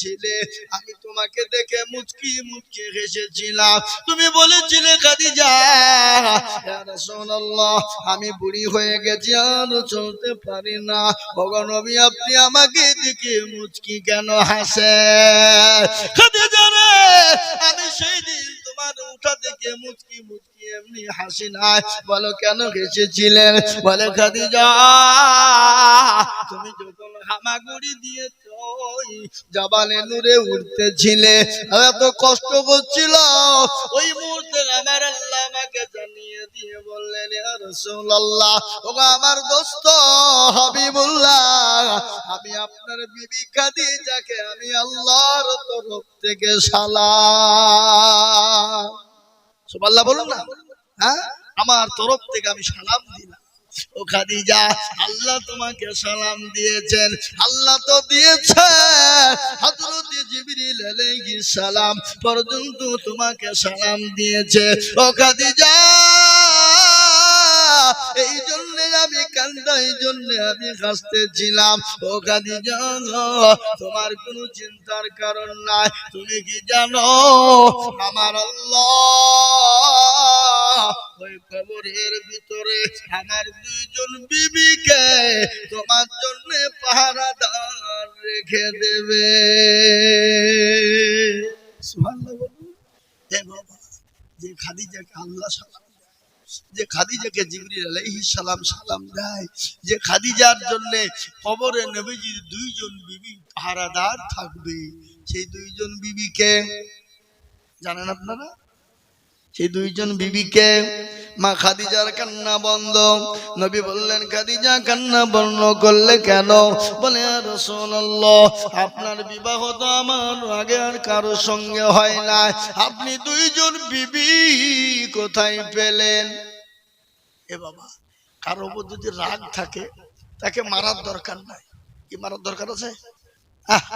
ছিলে, আমি তোমাকে দেখে মুচকি মুচকি হেসেছিলাম। তুমি বলেছিলে খাদিজা, ইয়া রাসূলুল্লাহ, আমি বুড়ি হয়ে গেছি, আর চলতে পারি না। ওগো নবী, আপনি আমাকে দেখে মুচকি কেন হাসেন? খাদিজা রে, আমি সেই দিন তোমার উঠা দেখে মুচকি মুচকি এমনি হাসি নাই। বলো কেন হেসেছিলেন? বলে খাদিজা, তুমি যখন হামাগুড়ি দিয়েছ, জবালে নূরে উঠতেছিলে, এত কষ্ট করছিল, ওই মুহূর্তে আমার আল্লাহ আমাকে জানিয়ে দিয়ে বললেন, ইয়া রাসূলুল্লাহ, ওগো আমার দোস্ত হাবিবুল্লাহ, আমি আপনার বিবি খাদিজাকে আমি আল্লাহর তরফ থেকে সালাম। সুবহানাল্লাহ বলুন না। হ্যাঁ, আমার তরফ থেকে আমি সালাম দিলাম। ও খাদিজা, আল্লাহ তোমাকে সালাম দিয়েছেন। আল্লাহ তো দিয়েছেন, হযরত জিবরিল আলাইহিস সালাম পর্যন্ত তোমাকে সালাম দিয়েছে। ও খাদিজা, এই জন্য আমি কান্দা, এই জন্য আমি হাসতেছিলাম। ও খাদিজা, তোমার কোনো চিন্তার কারণ নাই। তুমি কি জানো আমার আল্লাহ ওই কবরের ভিতরে আমার 2 জন বিবিকে তোমার জন্য পাহারাদার রেখে দেবে। সুবহানাল্লাহ। হে বাবা, যে খাদিজাকে আল্লাহ সালাম, যে খাদিজাকে জিবরিল আলাইহিস সালাম সালাম দেয়, যে খাদিজার জন্য কবরে নবীজির 2 জন বিবি পাহারাদার থাকবে, সেই 2 জন বিবিকে জানেন আপনারা? সেই 2 জন বিবিকে মা খাদিজার কান্না বন্ধ। নবী বললেন, খাদিজা কান্না বন্ধ করলে কেন? বলে, ইয়া রাসূলুল্লাহ, আপনার বিবাহ তো আমার আগে আর কারো সঙ্গে হয় না, আপনি 2 জন বিবি কোথায় পেলেন? এ বাবা, কারো উপর যদি রাগ থাকে তাকে মারার দরকার নাই। কি মারার দরকার আছে?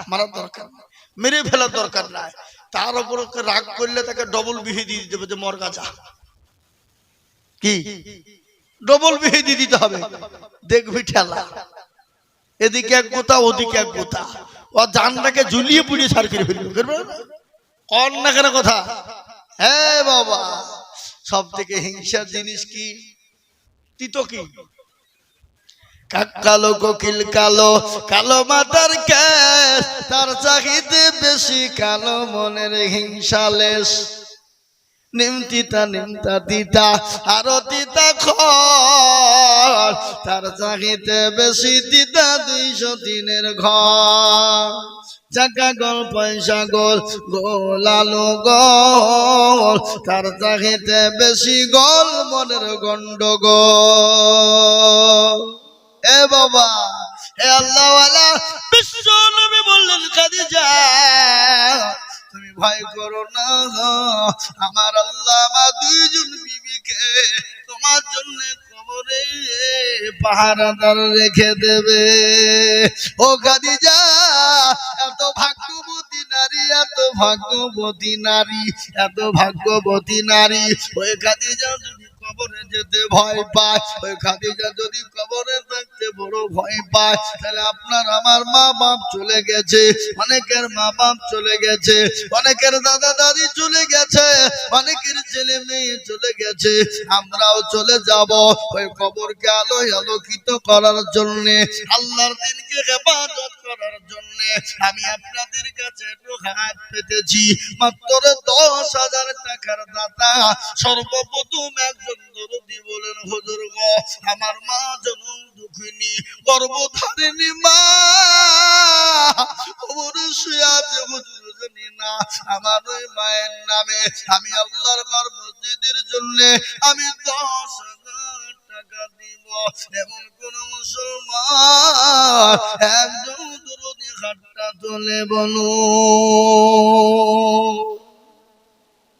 মারার দরকার নাই, মেরে ফেলার দরকার নাই। তার উপর রাগ করলে তাকে ডবল বিহি দিয়ে দেবে যে মর গাজা, কি ডবল বিহি দিয়ে দিতে হবে। দেখবি ঠেলা, এদিকে এক গোতা ওদিকে এক গোতা, ও জানটাকে ঝুলিয়ে পুড়িয়ে ছাড় করে ফেলবে। কর না কেন কথা? হ্যাঁ বাবা, সব থেকে হিংসার জিনিস কি? তিতো কি? কালো কোকিল কালো, কালো মাথার কেশ, তার চাহিদে বেশি কালো মনের হিংসা লেশ। নিমতিতা নিমতা তিতা আরো তিতা খর, তার চাহিদে বেশি তিতা 200 দিনের ঘর। চাকা গোল পয়সা গোল, গোল আলো গোল, তার চাহিদে বেশি গোল মনের গন্ডগোল। এ বাবা, হে আল্লাহওয়ালা, বিশ্ব নবী বললেন খাদিজা তুমি ভয় করো না, আমার আল্লাহ আমার 2 জন বিবিকে তোমার জন্য কবরে পাহারাদার রেখে দেবে। ও খাদিজা, এত ভাগ্যবতী নারী, এত ভাগ্যবতী নারী, এত ভাগ্যবতী নারী। ওই খাদিজা যদি কবরে যেতে ভয় পায়, ওই খাদিজা যদি কবরে থাকতে বড় ভয় পায়, তাহলে আপনার আমার মা বাপ চলে গেছে, অনেকের মা বাপ চলে গেছে, অনেকের দাদা দাদি চলে গেছে, অনেকের ছেলে মেয়ে চলে গেছে, আমরাও চলে যাব ওই কবরকে আলোকিত করার জন্য, আল্লাহর দিনকে হেফাজত করার জন্য। আমি আপনাদের কাছে একটু হাত পেতেছি, মাত্র 10,000 টাকার দাতা। সর্বপ্রথম একজন দরদি বলেন, হুজুর গো, আমার মা জনম দুঃখিনী, গর্ভধারিণী মা, অবশ্যই আছে হুজুর জানি না, আমার ওই মায়ের নামে আমি আল্লাহর ঘর মসজিদের জন্য আমি 10,000 টাকা দিব। এমন কোন মুসলমান একজন দরদি হাতটা তুলে বলো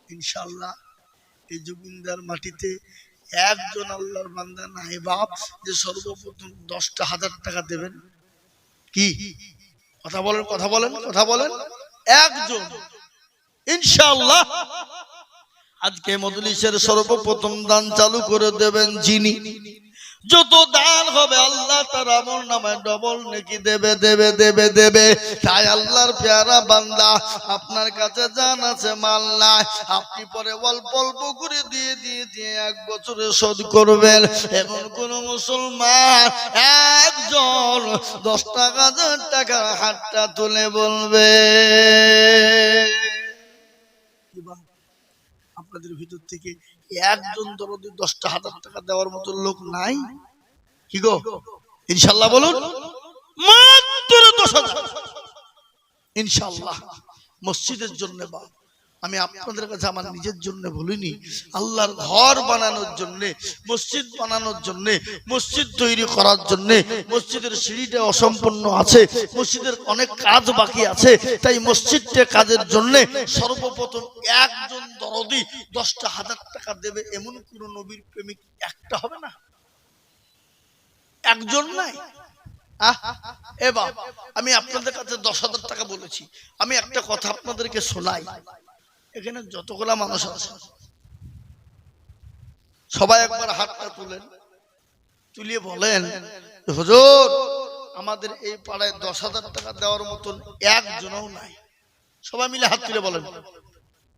ইনশাআল্লাহ। এই যোগিন্দার মাটিতে একজন আল্লাহর বান্দা নাই বাপ যে সর্বপ্রথম 10,000 টাকা দেবেন? কি কথা বলেন, কথা বলেন, কথা বলেন। একজন ইনশাআল্লাহ আজকে মজলিসের সর্বপ্রথম দান চালু করে দেবেন যিনি, যত দান হবে আল্লাহ তার আমল নামায় ডবল নেকি দেবে দেবে দেবে দেবে। তাই আল্লাহর পেয়ারা বান্দা, আপনার কাছে জান আছে মাল নাই, আপনি পরে অল্প অল্প করে দিয়ে দিয়ে দিয়ে 1 বছরে শোধ করবেন। এমন কোন মুসলমান একজন 10,000 টাকার হাতটা তুলে বলবে। আপনাদের ভিতর থেকে একজন দরদি 10,000 টাকা দেওয়ার মতো লোক নাই? কি গো ইনশাআল্লাহ বলুন, মাত্র 10,000 ইনশাআল্লাহ মসজিদের জন্য। বা আমি আপনাদের কাছে আমার নিজের জন্য বলিনি, আল্লাহর ঘর বানানোর জন্য, মসজিদ বানানোর জন্য, মসজিদ তৈরি করার জন্য। মসজিদের সিঁড়িটা অসম্পূর্ণ আছে, মসজিদের অনেক কাজ বাকি আছে, তাই মসজিদটা কাজের জন্য সর্বপ্রথম একজন দরদি 10,000 টাকা দেবে। এমন কোন নবীর প্রেমিক একটা হবে না? একজন নাই? এবার আমি আপনাদের কাছে 10,000 টাকা বলেছি, আমি একটা কথা আপনাদেরকে শোনাই। এখানে যতগুলা মানুষ আছে সবাই একবার হাতটা তুলেন, তুলিয়ে বলেন, হুজুর আমাদের এই পাড়ায় 10,000 টাকা দেওয়ার মতন একজনও নাই। সবাই মিলে হাত তুলে বলেন,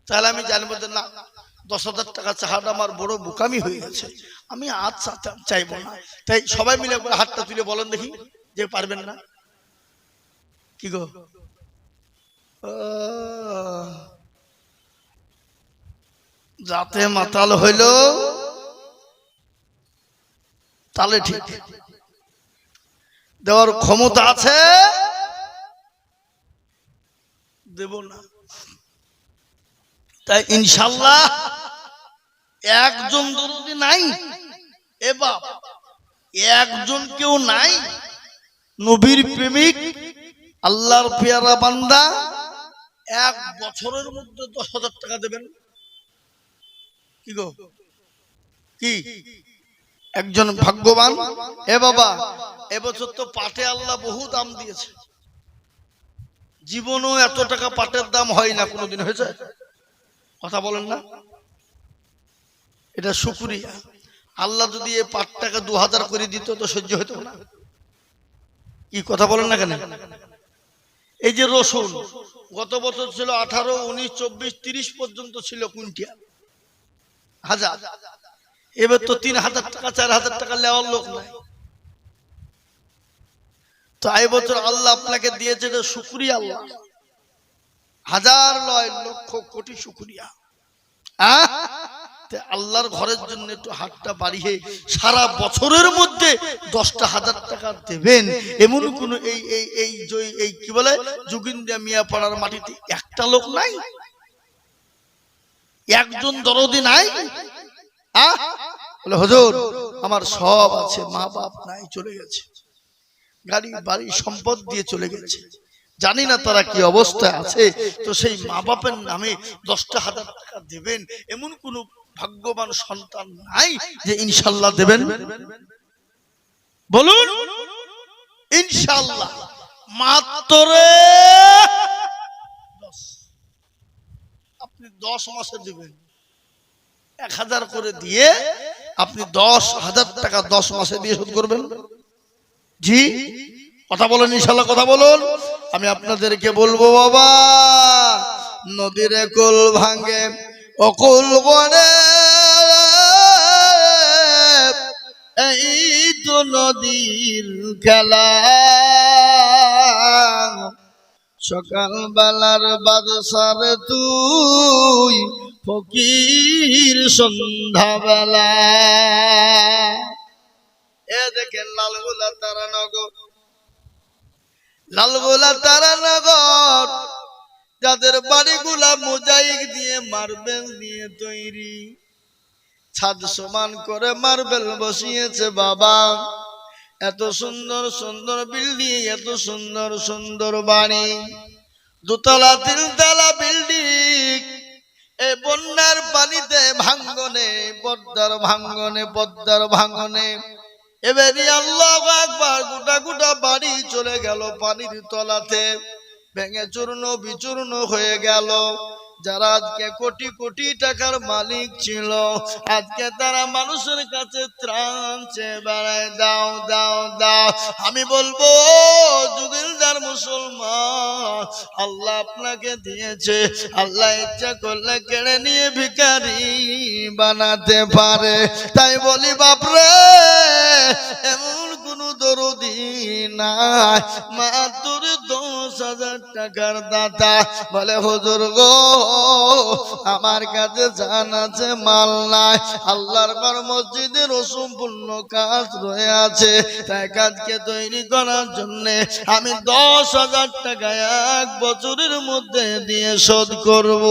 তাহলে আমি জানবো যে না, 10,000 টাকা চাহাটা আমার বড় বোকামি হয়ে গেছে, আমি আজ চাইবো না। তাই সবাই মিলে একবার হাতটা তুলে বলেন দেখি যে পারবেন না। কি গো, যাতে মাতাল হইল তাহলে ঠিক, দেওয়ার ক্ষমতা আছে দেব না। তাই ইনশাআল্লাহ একজন দরদি নাই, এ বাপ একজন কেউ নাই নবীর প্রেমিক আল্লাহর পেয়ারা বান্দা 1 বছরের মধ্যে 10,000 টাকা দেবেন। কি গো, কি একজন ভাগ্যবান? এ বাবা, এবছর তো পাটে আল্লাহ বহু দাম দিয়েছে, জীবনও এত টাকা পাটের দাম হয় না, কোনোদিন হয়েছে? কথা বলেন না। এটা শুকরিয়া। আল্লাহ যদি এই পাটটাকে 2000 করে দিত তো সহ্য হতো না। কি কথা বলেন না কেন? এই যে রসুন গত বছর ছিল 18, 19, 24, 30 পর্যন্ত ছিল কুইন্টাল হাজার, এবার তো 3000 টাকা 4000 টাকা নেওয়ার লোক নাই। তো এই বছর আল্লাহ আপনাকে দিয়েছে, শুকরিয়া আল্লাহ, হাজার নয় লক্ষ কোটি শুকরিয়া। আল্লাহর ঘরের জন্য একটু হাতটা বাড়িয়ে সারা বছরের মধ্যে 10,000 টাকা দেবেন এমন কোন এই কি বলে যোগিন্দা মিয়া পাড়ার মাটিতে একটা লোক নাই, একজন দরদি নাই। বলে হুজুর আমার সব আছে, মা বাপ নাই, চলে গেছে, গাড়ি বাড়ি সম্পদ দিয়ে চলে গেছে, জানি না তারা কি অবস্থায় আছে। তো সেই মা বাপের নামে 10,000 টাকা দেবেন এমন কোন ভাগ্যবান সন্তান নাই যে ইনশাআল্লাহ দেবেন? বলুন ইনশাআল্লাহ। মাত্র আপনি 10 মাসে দিবেন 1000 করে দিয়ে, আপনি 10,000 টাকা 10 মাসে দিয়ে শোধ করবেন। জি কথা বলেন ইনশাআল্লাহ, কথা বলুন। আমি আপনাদেরকে বলবো বাবা, নদীর কুল ভাঙে অকুল বনে, এই তো নদীর খেলা, সকাল বেলার বাদশার তুই, ফকির সন্ধ্যা বেলা। এ দেখেন লালগোলা তারানগর, লালগোলা তারানগর, যাদের বাড়িগুলা মোজাইক দিয়ে মার্বেল দিয়ে তৈরি, ছাদ সমান করে মার্বেল বসিয়েছে বাবা। এত সুন্দর সুন্দর বিল্ডিং, এত সুন্দর সুন্দর বাড়ি, 2 তলা 3 তলা বিল্ডিং, এই বন্যার পানিতে ভাঙ্গনে, পদ্মার ভাঙ্গনে, পদ্মার ভাঙ্গনে, এবারে আল্লাহু আকবার, গোটা গোটা বাড়ি চলে গেল পানির তলাতে, ভেঙে চূর্ণ বিচূর্ণ হয়ে গেল। যারা আজকে কোটি কোটি টাকার মালিক ছিল, আজকে তারা মানুষের কাছে ত্রাণ চেয়ে বেড়ায়, দাও দাও দাও। আমি বলবো যুগিলদার মুসলমান, আল্লাহ আপনাকে দিয়েছে, আল্লাহ ইচ্ছা করলে কেড়ে নিয়ে ভিখারি বানাতে পারে। তাই বলি বাপরে, এমন কোন দরদি নাই, মাত্র 10,000 টাকার দাতা বলে হুজুর গো আমার কাছে জান আছে, মাল নাই, আল্লাহর ঘর মসজিদের অসম্পূর্ণ কাজ রয়ে আছে, তাই কাজকে তৈরি করার জন্য আমি 10,000 টাকা 1 বছরের মধ্যে দিয়ে শোধ করব।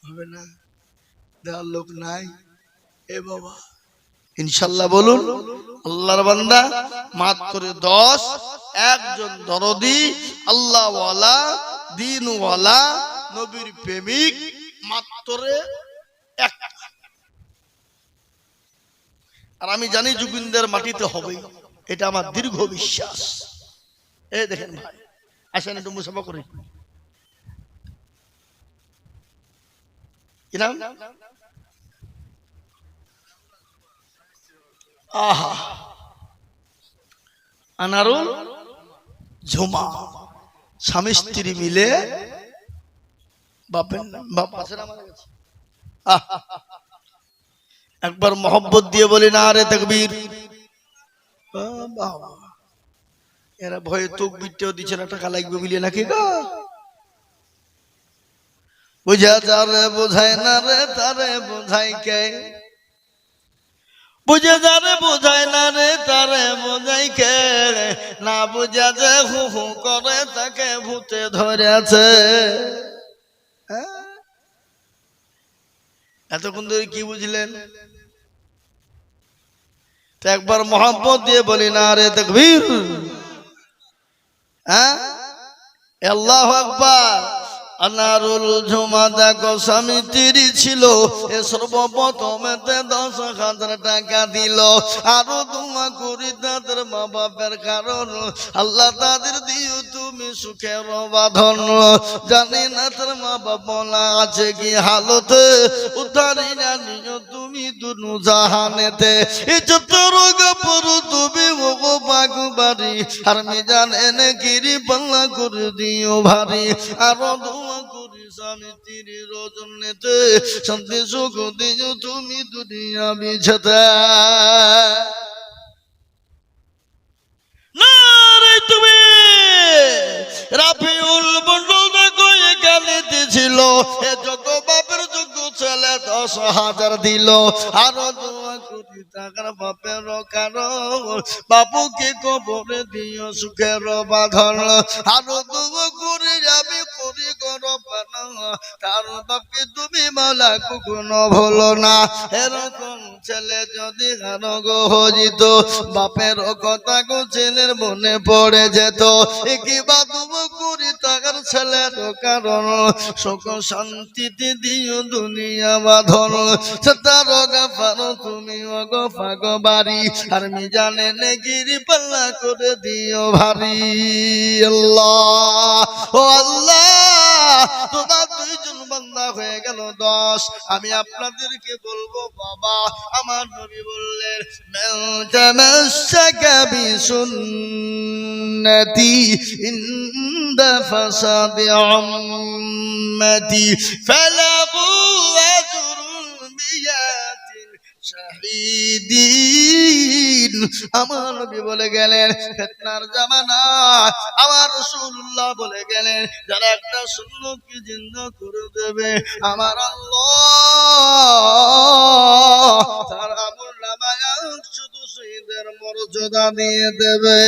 হবে না? দেওয়ার লোক নাই। এ বাবা ইনশাআল্লাহ বলুন। আল্লাহর বান্দা মাত্র 10, একজন দরদি আল্লাহওয়ালা দ্বীনওয়ালা নবীর প্রেমিক, মাত্র একটা। আর আমি জানি যোগিন্দের মাটিতে হবে, এটা আমার দীর্ঘ বিশ্বাস। এই দেখেন ভাই, আসেন একটু মুসাফা করি। কি নাম? আহা, আনারুল ঝুমা, স্বামী স্ত্রী মিলে, বাপের নাম বাপ আছে না আমার কাছে। একবার মোহব্বত দিয়ে বলি না রে তাকবীর। এরা ভয়ে তকবীরটাও দিচ্ছে না, টাকা লাগবে বলিয়ে নাকি গো। বুঝা যারে বোঝায় না রে তারে বোঝাই কে, বুঝে যারে বোঝায় না রে তারে বোঝাই কে, না বুঝা যে হু হু করে তাকে ভূতে ধরেছে। এতক্ষণ ধরে কি বুঝলেন? তো একবার মোহাম্মত দিয়ে বলি না রে তাকবীর। আল্লাহু আকবার। আনারুল ঝুমা দেখো স্বামী স্ত্রী ছিল, এ সর্বপ্রথমেতে 10,000 টাকা দিল। আরো দোয়া করি তাদের মা বাপের কারণ আল্লাহ তাদের দিও তুমি সুখের বাঁধন। জানি না তার মা বাপ বলা আছে কি হালতে, উদ্ধারি জানিও তুমি দুনু জাহানেতে। এই যত রোগ পড়ু তুমি ওগো বাগুবাড়ি, আর মিজান এনে গিরি পাল্লা করে দিও ভারী। আরো দোয়া করি স্বামী স্ত্রীর রজনীতে, শান্তি সুখ দিও তুমি দুনিয়া বিছাতে। নারে তুমি রাফিউল মন্ডল দেখো এখানেতে ছিল, এ যোগ্য বাপের যোগ্য ছেলে 10,000 দিল। আরো দোয়া করি টাকার বাপের কারণ বাপুকে কবরে দিও সুখের বাঁধন। আরো দোয়া করি আমি করি গরব না, কারণ বাপকে তুমি মালা কখনো ভুলো না। এরকম ছেলে যদি কারো গো হজিত, বাপের কথা গো ছেলের মনে পড়ে যেত। কিবা দোয়া করি টাকার ছেলের কারণ সুখ শান্তিতে দিও দুনিয়া বাঁধন। তার গাফারো তুমি অগো ফাগো বাড়ি, আর মিজানে নেগিরি পাল্লা করে দিও ভারী। আল্লাহ ও আল্লাহ, তোমার 2 জন বান্দা হয়ে গেল 10। আমি আপনাদেরকে বলবো বাবা, আমার নবী বললেন মান তামাসসাকা বিসুন্নতি ইনদা ফাসাদি উম্মতি ফালাহু আজরুন বিয়াতিল শাহীদিন। আমার নবী বলে গেলেন ফিতনার জামানা, আমার রাসূলুল্লাহ বলে গেলেন যারা একটা সুন্নতকে জিন্দা করে দেবে, আমার আল্লাহ তার আমলনামায় শুধু শহীদের মর্যাদা দিয়ে দেবে।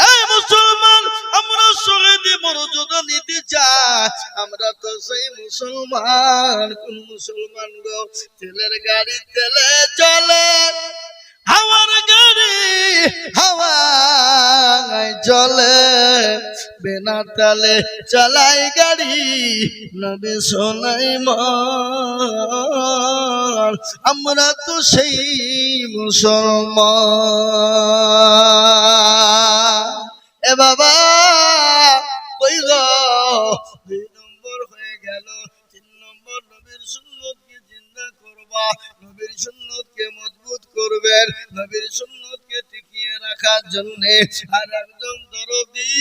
এই মুসলমান, আমরা শহীদের মর্যাদা নিতে চাই, আমরা তো সেই মুসলমান। কোন মুসলমান গো তেলের গাড়ি তেলে চলে, হাওয়ার গাড়ি হাওয়ায় চলে, বিনা তেলে চালাই গাড়ি নবী সুলাইমান। আমরা তো সেই মুসলমান। এ বাবা কই গো, 2 নম্বর হয়ে গেল। 3 নম্বর নবীর সুন্নতকে জিন্দা করবা, নবীর সুন্নতকে মজবুত করবেন, নবীর সুন্নতকে টিকিয়ে রাখার জন্য আর একজন দরদি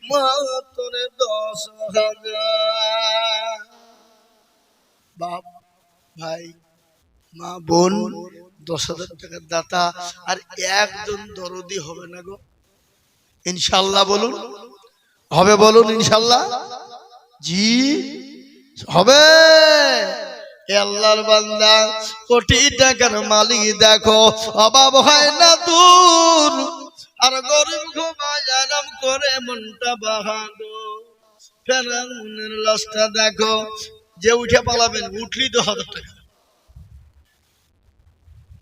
মাত্র 10,000। বাপ ভাই মা বোন 10,000 টাকার দাতা, আর একজন দরদি হবে না গো? ইনশাআল্লাহ বলুন, হবে বলুন ইনশাআল্লাহ? জি হবে। এ আল্লাহর বান্দা, কোটি টাকার মালিক দেখো অভাব হয় না দূর, আর গরিব ঘুমায় আরাম করে মনটা বাহাদুর। ফেরাউনের লাশটা দেখো, যে উঠে পালাবেন উঠলি তো 1,000 টাকা,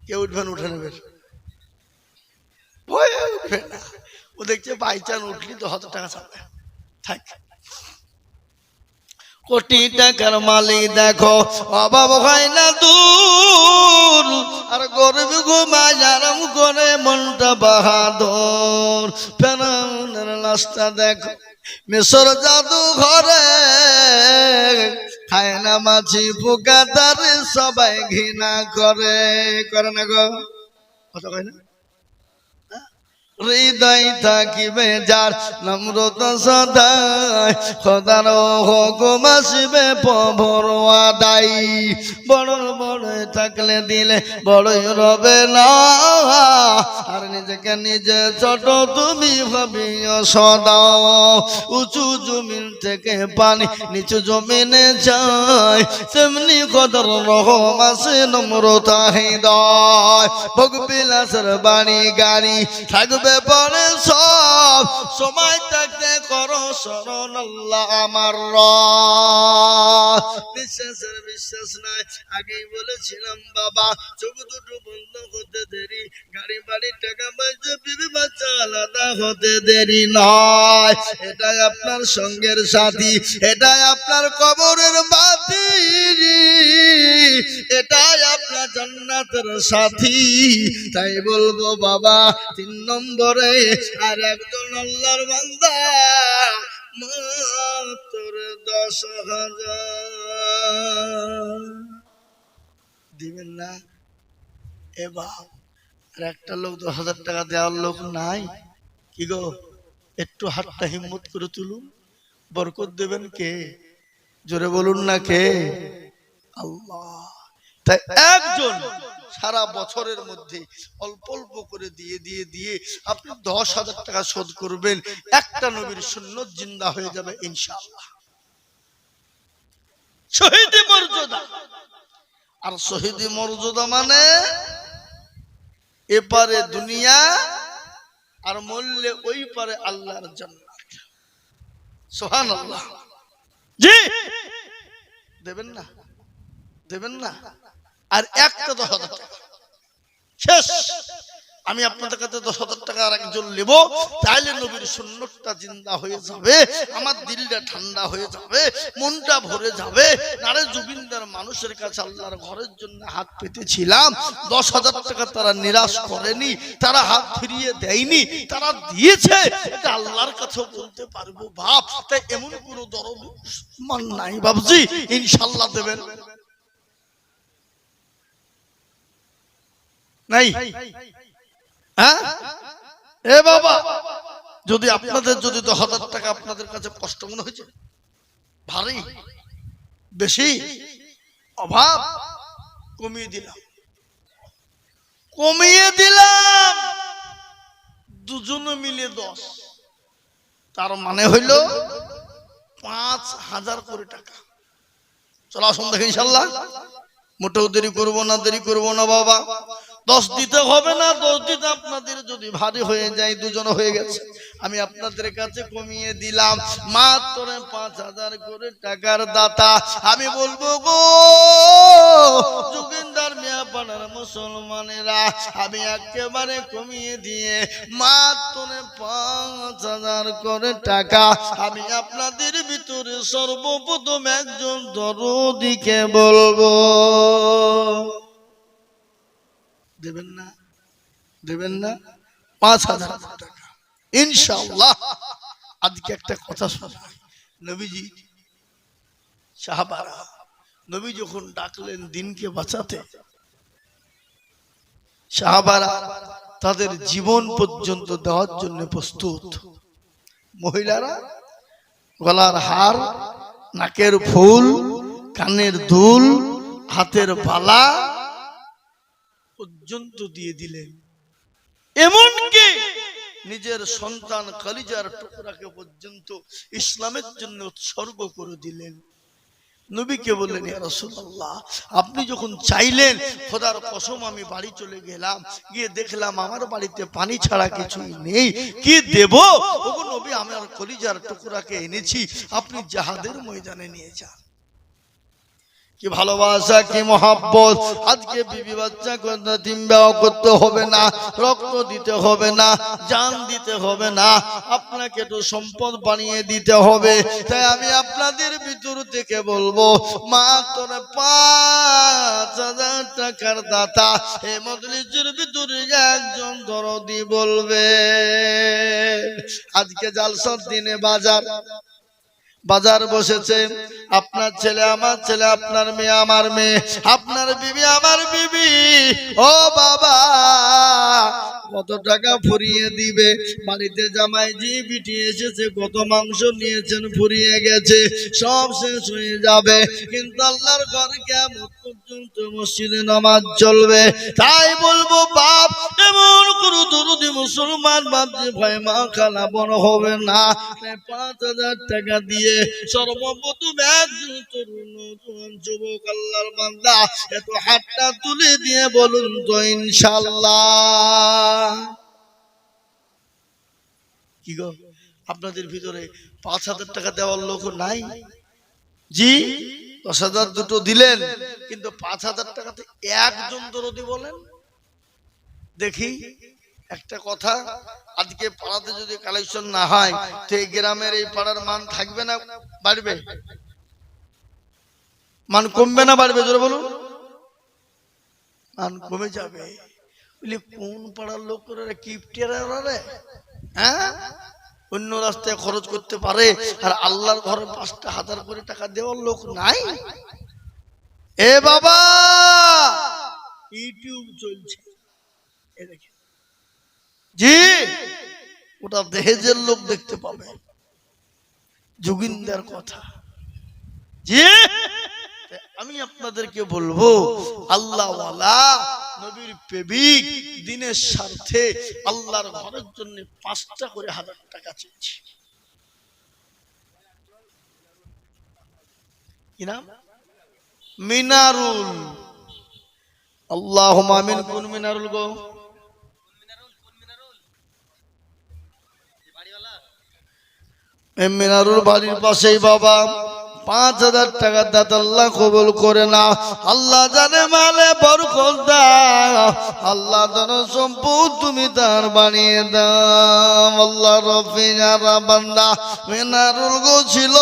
কে উঠবেন উঠে নেবেন, ভয়ে উঠবে না। ও দেখছে বাইচান উঠলি তো 1,000 টাকা চাবে, থাক। কোটি টাকার মালিক দেখো অভাব হয় না দূর, আর গরিব ঘুমায় আরাম করে মনটা বাহাদুর। ফেরাউনের লাশটা দেখো মিশর জাদু ঘরে, খায় না মাছি পোকা তার সবাই ঘৃণা করে, করে না গো? কথা কয় না? হৃদয় থাকিবে যার নম্রতা সদায়, খোদার হুকুম আসবে প্রভুর আদায়। বড় বড় থাকলে দিলে বড়ই রবে না, আর নিজেকে নিজে ছোট তুমি ভাবিও সদা। উঁচু জমিন থেকে পানি নিচু জমিনে যায়, তেমনি খোদার রহম আছে নম্রতা হৃদয়। ভোগ বিলাসের বাড়ি গাড়ি থাকবে পরে সব, সময় থাকতে করো শরণ আল্লাহ আমার রব। বিশ্বাসের বিশ্বাস নাই, আগেই বলেছিলাম বাবা, চোখ দুটো বন্ধ করতে দেরি, গাড়ি বাড়ি টাকা পয়সা বিবি বাচ্চা আলাদা হতে দেরি নয়। এটাই আপনার সঙ্গের সাথী, এটাই আপনার কবরের বাতি, এটাই আপনার জান্নাতের সাথী। তাই বলবো বাবা, 3 নম্বরে আর একজন আল্লাহর বান্দা মাত্র 10,000 দিবেন না? এ বাপ, আর একটা লোক 10,000 টাকা দেওয়ার লোক নাই? কি গো, একটু হাতটা হিম্মত করে তুলুন। বরকত দেবেন কে? জোরে বলুন না কে? আল্লাহ। তাই একজন সারা বছরের মধ্যে অল্প অল্প করে দিয়ে দিয়ে দিয়ে আপনি 10,000 টাকা শোধ করবেন, একটা নবীর সুন্নত জিন্দা হয়ে যাবে ইনশাআল্লাহ। শহীদ মর্যাদা। আর শহীদ মর্যাদা মানে এপারে দুনিয়া আর মরলে ওই পারে আল্লাহর জান্নাত। সুবহানাল্লাহ। জি দেবেন না? দেবেন না? আর একটা 10,000 টাকা শেষ। আমি আপনাদের কাছে 10,000 টাকা আর একজন নেব, তাইলে নবীর সুন্নতটা জিন্দা হয়ে যাবে, আমার দিলটা ঠান্ডা হয়ে যাবে, মনটা ভরে যাবে। নারে জুবিনদার মানুষের কাছে আল্লাহর ঘরের জন্য হাত পেতেছিলাম, 10,000 টাকা তারা নিরাশ করেনি, তারা হাত ফিরিয়ে দেয়নি, তারা দিয়েছে। এটা আল্লাহর কাছেও বলতে পারবো বাপ। তাই এমন কোন দরদ মান নাই বাবজি, ইনশাআল্লাহ দেবেন নাই? হ্যাঁ এ বাবা, যদি আপনাদের যদি 10,000 টাকা আপনাদের কাছে কষ্ট মনে হয়েছে, ভারী বেশি অভাব, কমিয়ে দিলাম, কমিয়ে দিলাম, দুজনে মিলে 10, তার মানে হইল 5,000 করে টাকা। চলো আসুন দেখি ইনশাআল্লাহ। মোটেও দেরি করবো না, দেরি করবো না বাবা। 10 দিতে হবে না, 10 দিতে আপনাদের যদি ভারী হয়ে যায়, দুজন হয়ে গেছে, আমি আপনাদের কাছে কমিয়ে দিলাম মাত্র 5,000 করে টাকার দাতা। আমি বলবো গো যোগিন্দার মিয়াপাড়ার মুসলমানেরা, আমি একেবারে কমিয়ে দিয়ে মাত্র 5,000 করে টাকা আমি আপনাদের ভিতরে সর্বপ্রথম একজন দরদিকে বলবো। দেবেন না? দেবেন না? 5,000 টাকা ইনশাআল্লাহ। আজকে একটা কথা শোনাই। নবীজি সাহাবারা, নবী যখন ডাকলেন দিনকে বাঁচাতে, সাহাবারা তাদের জীবন পর্যন্ত দেওয়ার জন্য প্রস্তুত। মহিলারা গলার হার, নাকের ফুল, কানের দুল, হাতের বালা পর্যন্ত দিয়ে দিলেন। এমনকি নিজের সন্তান কলিজার টুকরাকে পর্যন্ত ইসলামের জন্য উৎসর্গ করে দিলেন। নবীকে বললেন, ইয়া রাসূলুল্লাহ, আপনি যখন চাইলেন, খোদার কসম আমি বাড়ি চলে গেলাম, গিয়ে দেখলাম আমার বাড়িতে পানি ছাড়া কিছুই নেই, কি দেব? ওগো নবী, আমার কলিজার টুকরাকে এনেছি, আপনি জিহাদের ময়দানে নিয়ে যান। কি ভালোবাসা, কি মহাব্বত। আজকে বিবি বাচ্চা করতে হবে না, রক্ত দিতে হবে না, জান দিতে হবে না, আপনাকে তো সম্পদ বানিয়ে দিতে হবে। তাই আমি আপনাদের ভিতর থেকে বলবো, মাত্র 5,000 টাকার দাতা এই মজলিসের ভিতরে একজন দরদি বলবে। আজকে জালসার দিনে বাজার বসেছে, আপনার ছেলে আমার ছেলে, আপনার মেয়ে আমার মেয়ে, আপনার বিবি আমার বিবি। ও বাবা, কত টাকা ফুরিয়ে দিবে? বাড়িতে জামাইজি বিটি এসেছে, কত মাংস নিয়েছেন, ফুরিয়ে গেছে, সব শেষ হয়ে যাবে। কিন্তু আল্লাহর ঘর কিয়ামত পর্যন্ত মসজিদে নামাজ চলবে। তাই বলবো বাপ, এমন কোন দরদি মুসলমান বাপ যে ভয় মা খালা বড় হবে না। 5,000 টাকা দিয়ে সর্বপ্রথম একজন তরুণ যুবক আল্লাহর বান্দা এত হাতটা তুলে দিয়ে বলুন তো ইনশাআল্লাহ। কি গো, আপনাদের ভিতরে 5,000 টাকা দেওয়ার লোক নাই? জি, 10,000 দুটো দিলেন, কিন্তু 5,000 টাকাতে একজন দরদি বলেন দেখি। একটা কথা, আজকে পাড়াতে যদি কালেকশন না হয় তো এই গ্রামের এই পাড়ার মান থাকবে না বাড়বে? মান কমবে না বাড়বে? জোরে বলুন। মান কমে যাবে। বলি কোন পাড়ার লোক করে কিপটিয়ারা রে, হ্যাঁ, অন্য রাস্তায় খরচ করতে পারে আর আল্লাহর ঘরে 5,000 করে টাকা দেওয়ার লোক নাই। এ বাবা, ইউটিউব চলছে, এ দেখে জি, ওটা দেহেজের লোক দেখতে পাবে, যোগিন্দার কথা। জি, আমি আপনাদেরকে বলবো, আল্লাহওয়ালা নবীর প্রেমিক দিনের স্বার্থে আল্লাহর ঘরের জন্য 5টা করে 1000 টাকা চেয়েছি। কি নাম? মিনারুল। আল্লাহুম্মা আমিন। কোন মিনারুল গো? মিনারুল বাড়ির পাশেই বাবা 5,000 টাকা দাত আল্লাহ কবুল করে না। আল্লাহ জানে মালে বরকত দাও, আল্লাহ জানো সম্পদ তুমি তার বানিয়ে দাও। আল্লাহ রফি যারা বান্দা মিনারুল গো ছিল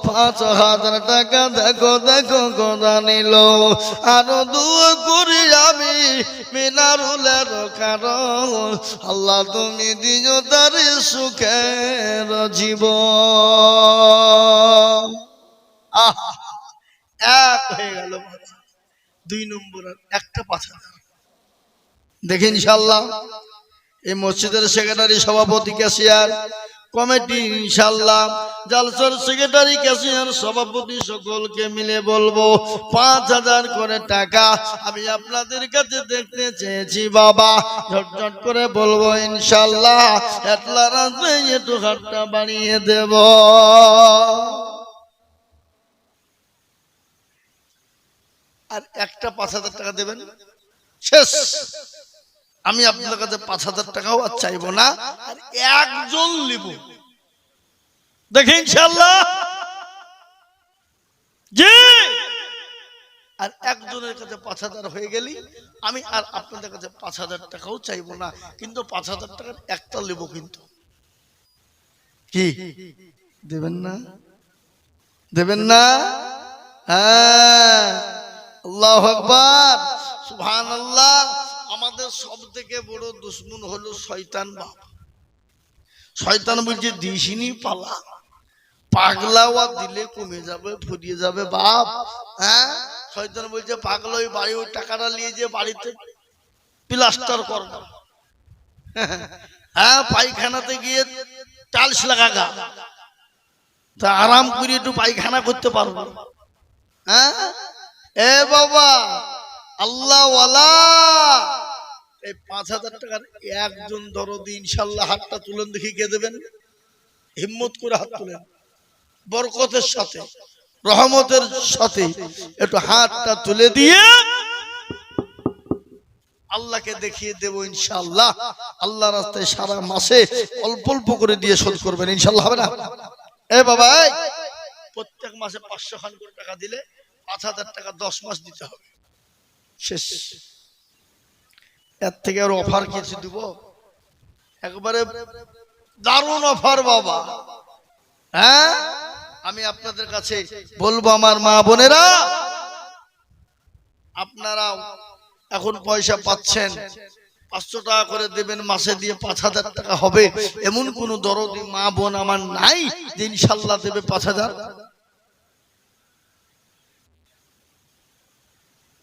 5,000 টাকা দেখো দেখো কথা নিল। আরো দুয়া করি আমি মিনারুলের কারণ আল্লাহ তুমি দিও তার সুখের জীবন। এক হয়ে গেল। 2 নম্বর একটা 5,000 দেখে ইনশাআল্লাহ এই মসজিদের সেক্রেটারি, সভাপতি, ক্যাশিয়ার কমিটি, ইনশাআল্লাহ জালসার সেক্রেটারি, ক্যাশিয়ার, সভাপতি সকলকে মিলে বলবো 5,000 করে টাকা আমি আপনাদের কাছে দেখতে চেয়েছি বাবা। ঝটঝট করে বলবো ইনশাআল্লাহ এতলা রাতে একটু হাতটা বাড়িয়ে দেব। আর একটা 5,000 টাকা দেবেন, শেষ। আমি আপনাদের কাছে 5,000 টাকাও আর চাইবো না, আর একজন নিব, দেখে ইনশাআল্লাহ। জি, আর একজনের কাছে 5,000 হয়ে গেলি আমি আর আপনাদের কাছে 5,000 টাকাও চাইবো না, কিন্তু 5,000 টাকার একটা নেব। কিন্তু কি দেবেন না? দেবেন না? হ্যাঁ, আল্লাহু আকবার, সুবহানাল্লাহ। আমাদের সব থেকে বড় দুশমন হলো শয়তান বাপ। শয়তান বলছে দিসিনি পালা, পাগলাওয়া দিলে কমে যাবে, ফুরিয়ে যাবে বাপ। হ্যাঁ, শয়তান বলছে পাগলা ওই বাড়ি ওই টাকাটা নিয়ে যে বাড়িতে প্লাস্টার করব। হ্যাঁ, পায়খানাতে গিয়ে টাইলস লাগা, তা আরাম করে একটু পায়খানা করতে পারবো। হ্যাঁ, এ বাবা আল্লাহওয়ালা এই 5,000 টাকার একজন দরদি ইনশাআল্লাহ হাতটা তুলেন, দেখি কে দেবেন। হিম্মত করে হাত তুলেন, বরকতের সাথে, রহমতের সাথে একটু হাতটা তুলে দিয়ে আল্লাহকে দেখিয়ে দেব ইনশাআল্লাহ। আল্লাহ রাস্তায় সারা মাসে অল্প অল্প করে দিয়ে শোধ করবেন ইনশাআল্লাহ, হবে না? এ বাবা, প্রত্যেক মাসে 500 খান করে টাকা দিলে 5,000 টাকা 10 মাস দিতে হবে, শেষ। এর থেকে আর অফার কিছু দিব? একবারে দারুণ অফার বাবা। হ্যাঁ, আমি আপনাদের কাছে বলবো আমার মা বোনেরা, আপনারাও এখন পয়সা পাচ্ছেন, 500 টাকা করে দেবেন, মাসে দিয়ে 5,000 টাকা হবে। এমন কোন দরদি মা বোন আমার নাই যে ইনশাআল্লাহ দেবে 5,000?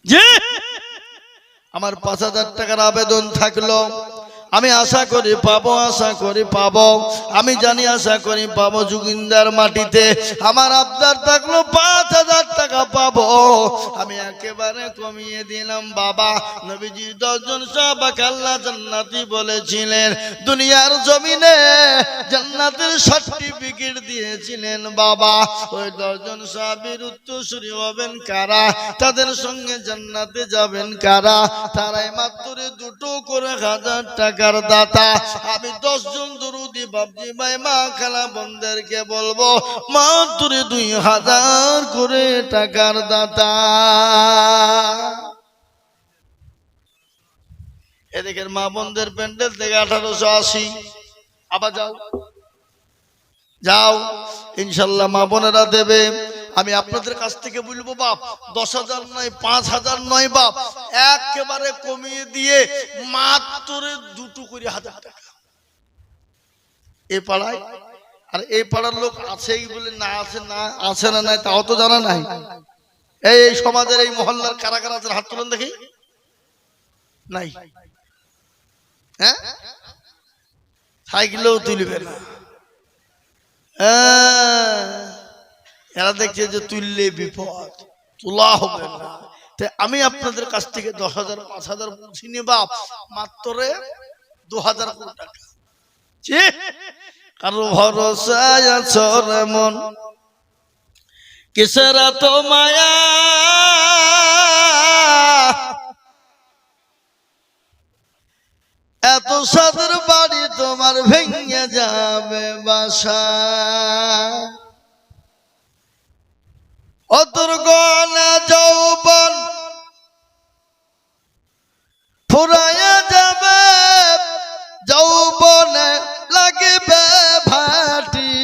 জি, আমার 5,000 টাকার আবেদন থাকলো। আমি আশা করি পাবো, আশা করি পাবো, আমি জানি আশা করি পাবো। যোগিন্দার মাটিতে আমার আবদার থাকলো 5,000 টাকা পাবো। আমি একেবারে কমিয়ে দিলাম বাবা। নবীজি 10 জন সাহাবাকে আল্লাহ জান্নাতি বলেছিলেন, দুনিয়ার জমিনে জান্নাতের সার্টিফিকেট দিয়েছিলেন বাবা। ওই 10 জন সাহাবীর উত্তরসূরি হবেন কারা? তাদের সঙ্গে জান্নাতে যাবেন কারা? তারাই মাত্র 2 করে 1000 টাকার দাতা। আমি 10 জন দরুদি বাপজি ভাই মা খালা বোনদেরকে বলবো মাত্র 2,000 করে টাকার দাতা। এদিকের মা বোনদের প্যান্ডেল থেকে 1880। আবার যাও যাও, ইনশাল্লাহ মা বোনেরা দেবে। আমি আপনাদের কাছ থেকে বলবো বাপ 10,000 নয়, 5,000 নয় বাপ, একেবারে কমিয়ে দিয়ে মাত্র 2 করে 1,000 টাকা এ পাড়ায়। আর এই পাড়ার লোক আছেই বলে না আছে, না আছে না নাই তাও তো জানা নাই। এই সমাজের এই মহল্লার কারা কারা আছেন হাত তুলেন দেখি। নাই? হ্যাঁ, সাইকেলেও তুলবে না। এরা দেখছে যে তুললে বিপদ, তোলা হবে না। তাই আমি আপনাদের কাছ থেকে 10,000 5,000 বলছি নি বাপ, মাত্র 2,000 টাকা। কারো ভরসায় আছো রে মন, কিসের তো মায়া, এত সাদের বাড়ি তোমার ভেঙে যাবে বাসা, অতর গনা যৌবন ফুরাইয়া যাবে, যৌবনে লাগবে ভাটি,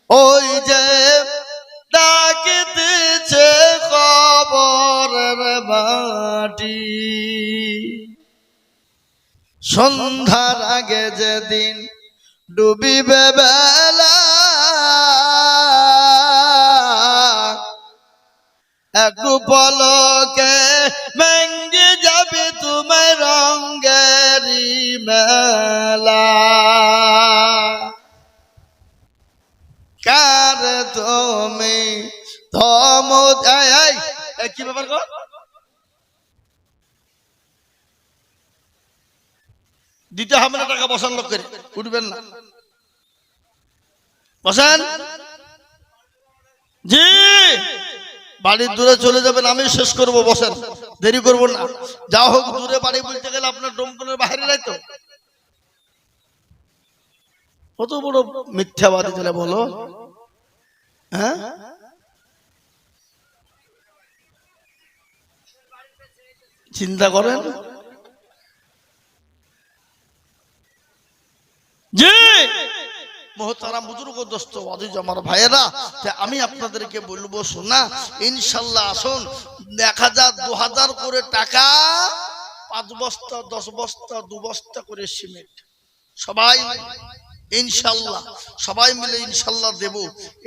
ওই যে ডাকিতেছে কবরের মাটি। সন্ধ্যার আগে যেদিন ডুবিবে বেলা, এক পলকে ভেঙে যাবে তোমার রঙেরি মেলা। কার তুমি কি ব্যাপার গো? দিতে হবে না টাকা, বসান লোক করে উঠবেন না, বসান। জি, বাড়ির দূরে চলে যাবেন, আমি শেষ করব, বসেন, দেরি করব না। যা হোক, দূরে বাড়ি বলতে গেলে আপনার ডোমকলের বাইরে নাই তো। কত বড় মিথ্যাবাদী তাহলে বলো, হ্যাঁ? চিন্তা করেন। জি মোহতারাম বুজুর্গ দোস্ত আজিজ আমার ভাইয়েরা, আমি আপনাদেরকে বলবো শোনা, ইনশাল্লাহ আসুন 1,000 2,000 করে টাকা, 5 বস্তা 10 বস্তা 2 বস্তা করে সিমেন্ট, সবাই ইনশাল্লাহ সবাই মিলে ইনশাল্লাহ দেব।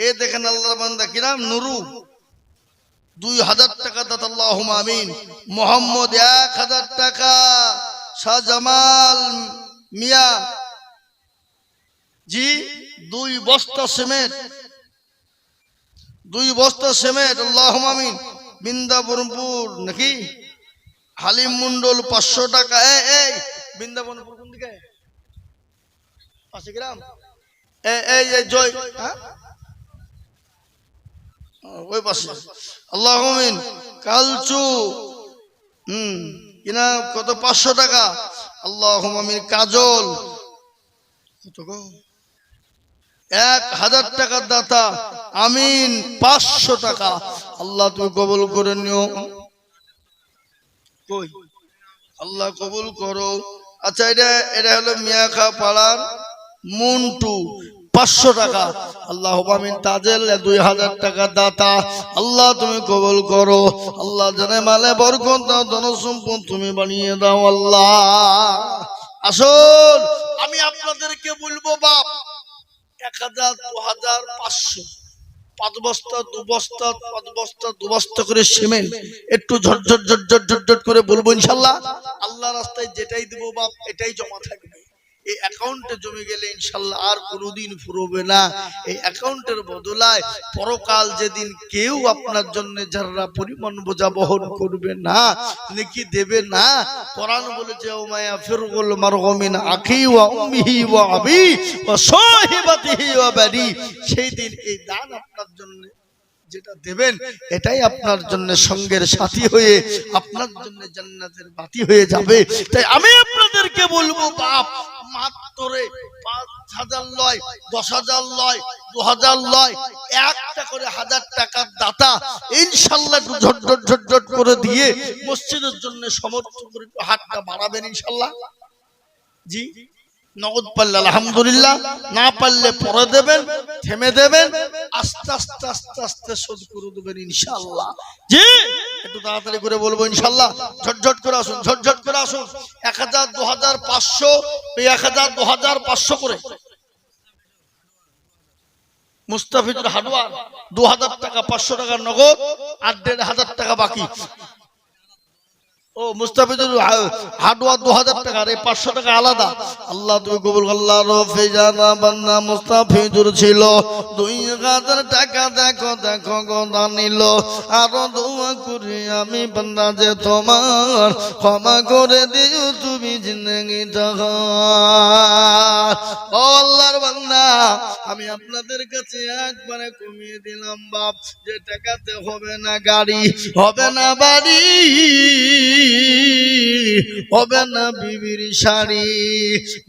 এ দেখেন আল্লাহর বান্দা কিরাম নুরু 2,000 টাকা দাতা, আল্লাহুম্মা আমিন। মোহাম্মদ 1,000 টাকা, শাহজামাল মিয়া জি 2 বস্তা সিমেন্ট, 2 বস্তা সিমেন্ট, আল্লাহুম্মা আমিন। বৃন্দাবনপুর নাকি হালিম মন্ডল 500 টাকা। এই বৃন্দাবনপুর কোন দিকে? 5 গ্রাম। এই জয়, হ্যাঁ ওই পাশে। আল্লাহুম্মা আমিন। কালচু কিনা কত? 500 টাকা। আল্লাহুম্মা আমিন। কাজল কত গো? 1,000 টাকার দাতা, আমিন। 500 টাকা। আল্লাহ তুমি কবুল করে নিও, কই আল্লাহ কবুল করো। আচ্ছা, এটা হলো মিয়াখা পাড়ার মুন্টু 500 টাকা। আল্লাহ আমিন। তাজেল 2,000 টাকা দাতা, আল্লাহ তুমি কবুল করো। আল্লাহ জানে মালে বরকত দাও, ধন সম্পদ তুমি বানিয়ে দাও আল্লাহ। আসুন আমি আপনাদেরকে বলবো বাপ, 1,000 2,000 500, 5 বস্তা 2 বস্তা 5 বস্তা 2 বস্তা করে সিমেন্ট, একটু ঝটঝট ঝটঝট ঝটঝট করে বলবো ইনশাল্লাহ। আল্লাহ রাস্তায় যেটাই দেবো বাপ এটাই জমা থাকবে। এই অ্যাকাউন্টে জমে গেলে ইনশাল্লাহ আর কোনোদিন ফুরবে না। এই অ্যাকাউন্টের বদলায় পরকাল যেদিন কেউ আপনার জন্য যারা পরিমাণ বোঝা বহন করবে না, নেকি দেবে না। কোরআন বলেছে ওমায়া ফিরগুল মারগুমিন আখি ওয়া উম্মিহি ওয়া আবি ওয়া সাহিবাতিহি ওয়া বানি। সেই দিন এই দান আপনার জন্য যেটা দেবেন এটাই আপনার জন্য সঙ্গের সাথী হয়ে আপনার জন্য জান্নাতের বাতি হয়ে যাবে। তাই আমি আপনাদেরকে বলবো বাপ, মাত্র 5,000 লয়, 10,000 লয়, 2000 লয়, একটা করে 1000 টাকার দাতা ইনশাআল্লাহ একটু ঝটঝট ঝটঝট করে দিয়ে মসজিদের জন্য সমর্থ করে একটু হাতটা বাড়াবেন ইনশাআল্লাহ। জি, নগদ পারলে আলহামদুলিল্লাহ, না পারলে পরে দেবেন, থেমে দেবেন, আস্তে আস্তে আস্তে আস্তে শোধ করে দেবেন ইনশাআল্লাহ। জি, একটু তাড়াতাড়ি করে বলবো ইনশাআল্লাহ। ঝটঝট করে আসুন, ঝটঝট করে আসুন। 1000, 2000, 500, 1000, 2000, 500 করে। মুস্তাফিজুর হাডওয়ার 2000 টাকা, 500 টাকা নগদ, আর 1500 টাকা বাকি। ও মুস্তাফিজুর হাডওয়ার 2000 টাকা, আর এই 500 টাকা আলাদা। আল্লাহ তুমি কবুল। আল্লাহ রফি জানা বান্দা মুস্তাফিজুর ছিল 2000 টাকা। দেখো দেখো গোদা নিল। আরো দোয়া করি আমি বান্দা যে তোমার ক্ষমা করে দিও তুমি জিন্দেগিটা। ও আল্লাহর বান্দা, আমি আপনাদের কাছে একবারে কমিয়ে দিলাম বাপ, যে টাকাতে হবে না গাড়ি, হবে না বাড়ি, হবে না বিবির শাড়ি,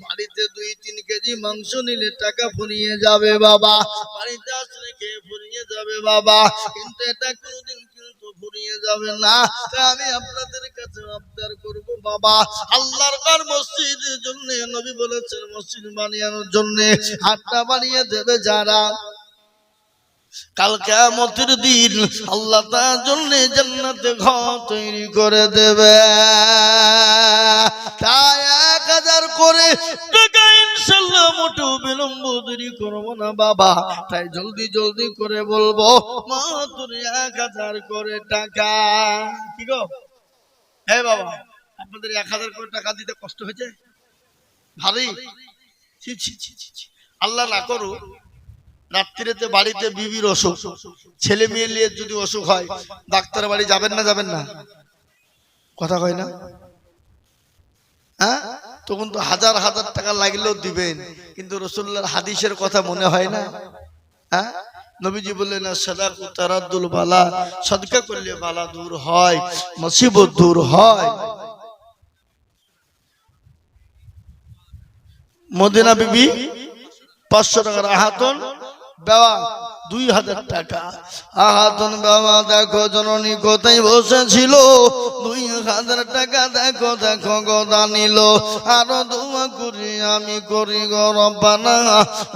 বাড়িতে 2-3 কেজি মাংস নিলে টাকা ফুরিয়ে যাবে বাবা, বাড়িতে আসলে খেয়ে ফুরিয়ে যাবে বাবা, কিন্তু এটা কোনোদিন কিন্তু ফুরিয়ে যাবে না। আমি আপনাদের কাছে আবদার করব বাবা, আল্লাহর ঘর মসজিদের জন্য নবী বলেছেন মসজিদ বানানোর জন্য হাতটা বানিয়ে দেবে যারা, কাল কিয়ামতের দিন আল্লাহ তার জন্য জান্নাতে ঘর তৈরি করে দেবে। তাই 1000 করে টাকা ইনশাআল্লাহ মোটেও বিলম্ব দেরি করব না বাবা। তাই জলদি জলদি করে বলবো মাত্র 1000 করে টাকা। কি গো হে বাবা, আপনাদের 1000 করে টাকা দিতে কষ্ট হয়েছে ভারী? ছি ছি ছি ছি। আল্লাহ না করুক রাত্রিতে বাড়িতে বিবির অসুখ, ছেলে মেয়ে নিয়ে যদি অসুখ হয়, ডাক্তার বাড়ি যাবেন না যাবেন না? কথা কয় না? হ্যাঁ, তখন তো 1000 টাকা লাগলেও দিবেন, কিন্তু রাসূলুল্লাহর হাদিসের কথা মনে হয় না? হ্যাঁ, নবীজি বললেন সাদাকু তারাদ্দুল বালা, সাদকা করলে বালা দূর হয়, মুসিবত দূর হয়। মদিনা বিবি 500 টাকার আহাতন বেওয়া 2000 টাকা। আহাতন বেওয়া দেখো জননী কোথায় বসেছিল, 2000 টাকা দেখো দেখো গোদা নিল। আরো দোয়া করি আমি করি গো রব্বানা,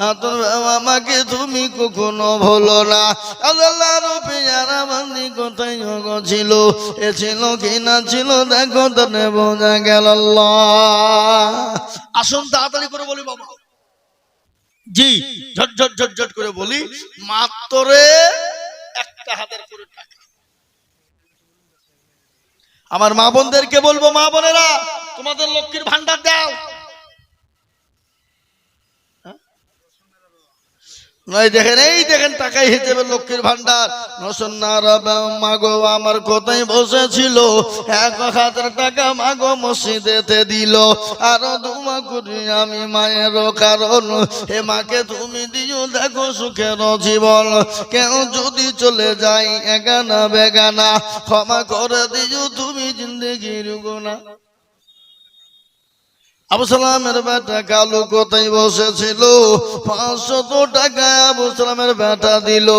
আহাতন বেওয়া আমাকে তুমি কখনো ভুলো না। আল্লাহর পেয়ারা বান্দি কোথায় ছিল, এ ছিল কি না ছিল দেখো তনে বোঝা গেল আল্লাহ। আসুন তাড়াতাড়ি করে বলি বাবা। জি, ঝটঝট ঝটঝট করে বলি, মাত্র 1000 করে টাকা। আমার মা বোনদেরকে বলবো, মা বোনেরা তোমাদের লক্ষ্মীর ভান্ডার দাও। নয় দেখেন, এই দেখেন টাকাই হিসেবে লক্ষ্মীর ভান্ডার। মাগো আমার কোথায় বসেছিল, 1000 টাকা মাগো মসজিদেতে দিল। আরো দোয়া করি আমি মায়ের কারণ, হে মাকে তুমি দিও দেখো সুখের জীবন। কেউ যদি চলে যায় এগানা বেগানা, ক্ষমা করে দিও তুমি জিন্দেগির গুনাহ। আবু সালামের বেটা কালু কোথায় বসেছিল, 500 টাকা আবু সালামের বেটা দিল।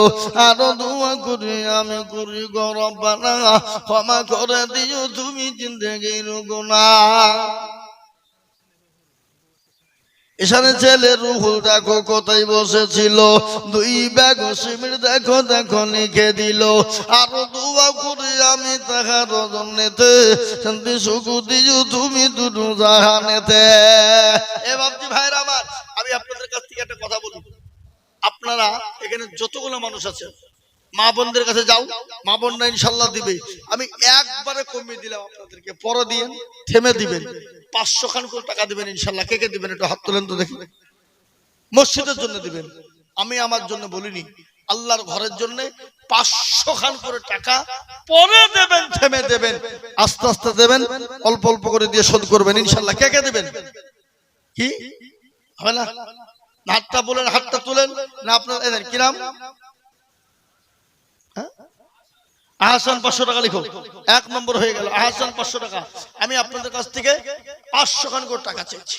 আরো দোয়া করি আমি করি গো রব্বানা, ক্ষমা করে দিও তুমি জিন্দেগির গুনাহ। এখানে ছেলে রুহুল দেখো কোথায় বসেছিল, 2 ব্যাগ সিমেন্ট দেখো দেখো লিখে দিল। আরো দোয়া করি আমি তাহার জন্যতে, শান্তি সুখ দিও তুমি দুটো জাহানেতে। এ বাপজি ভাইরা আমার, আমি আপনাদের কাছ থেকে একটা কথা বলি। আপনারা এখানে যতগুলো মানুষ আছে মা বোনদের কাছে যাও, মা বোনরা ইনশাল্লাহ দিবে। আমি একবারে কমিয়ে দিলাম আপনাদেরকে, পরে দিয়ে থেমে দিবেন। 500 খান করে টাকা দিবেন ইনশাল্লাহ। কে কে দিবেন একটু হাত তোলেন তো দেখি। মসজিদের জন্য দিবেন, আমি আমার জন্য বলিনি, আল্লাহর ঘরের জন্য 500 খান করে টাকা পরে দেবেন, থেমে দেবেন, আস্তে আস্তে দেবেন, অল্প অল্প করে দিয়ে শোধ করবেন ইনশাল্লাহ। কে কে দিবেন? কি হবে না? হাতটা বলেন, হাতটা তুলেন না আপনার। এদের কি নাম? আহসান 500 টাকা লিখো, 1 নম্বর হয়ে গেল। আহসান 500 টাকা। আমি আপনাদের কাছ থেকে 500 খান করে টাকা চাইছি।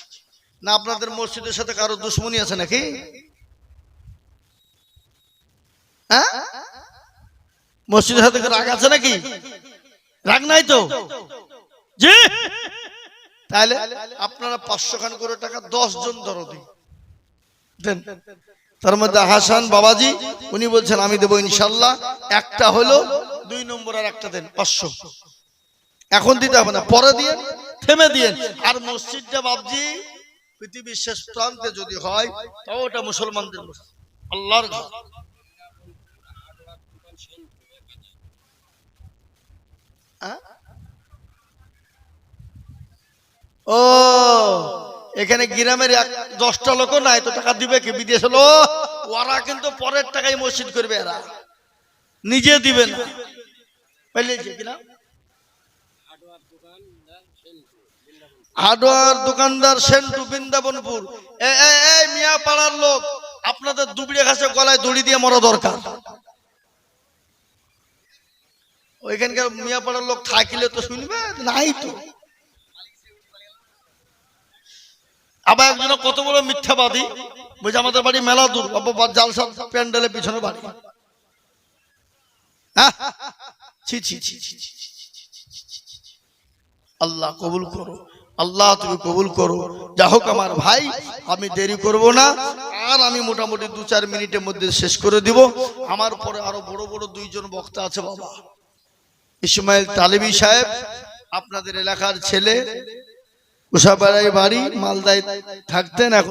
না আপনাদের মসজিদের সাথে কারো দুশ্মনী আছে নাকি? হ্যাঁ, মসজিদের সাথে রাগ আছে নাকি? রাগ নাই তো? জি, তাহলে আপনারা 500 খান করে টাকা 10 জন দরদি দেন। তার মধ্যে হাসান বাবাজি উনি বলছেন আমি দেবো ইনশাল্লাহ। একটা হলো 2 নম্বর আর একটা দেন 500। এখন দিতে হবে না, পরে দিয়ে থেমে দিয়ে। আর মসজিদটা বাবজি পৃথিবীর শেষ প্রান্তে যদি হয় তাও ওটা মুসলমানদের মসজিদ, আল্লাহর ঘর। ও এখানে গ্রামের 10টা লোক নাই তো টাকা দিবে কি? বিদেশ হলো ওরা কিন্তু পরের টাকায় মসজিদ করবে, এরা নিজে দিবে না। পাইলেছে কিনা? হার্ডওয়্যার দোকানদার সেন্টু বৃন্দাবনপুর। এই মিয়া পাড়ার লোক, আপনাদের দুবড়ে ঘাসে গলায় দড়ি দিয়ে মরা দরকার। ওইখানকার মিয়া পাড়ার লোক থাকিলে তো শুনবে, নাই তো। আবার একজন কত বড় মিথ্যাবাদী, বুঝে আমাদের বাড়ি মেলা দূর, জালসা প্যান্ডেলের পিছনে বাড়ি। আল্লাহ কবুল করো, আল্লাহ তুমি কবুল করো। যা হোক আমার ভাই, আমি দেরি করব না, আর আমি মোটামুটি 2-4 মিনিটের মধ্যে শেষ করে দিব। আমার পরে আরো বড় বড় 2 জন বক্তা আছে। বাবা ইসমাইল তালেবী সাহেব, আপনাদের এলাকার ছেলে, উষাপাড়ায় বাড়ি, মালদায় থাকতেন, এখন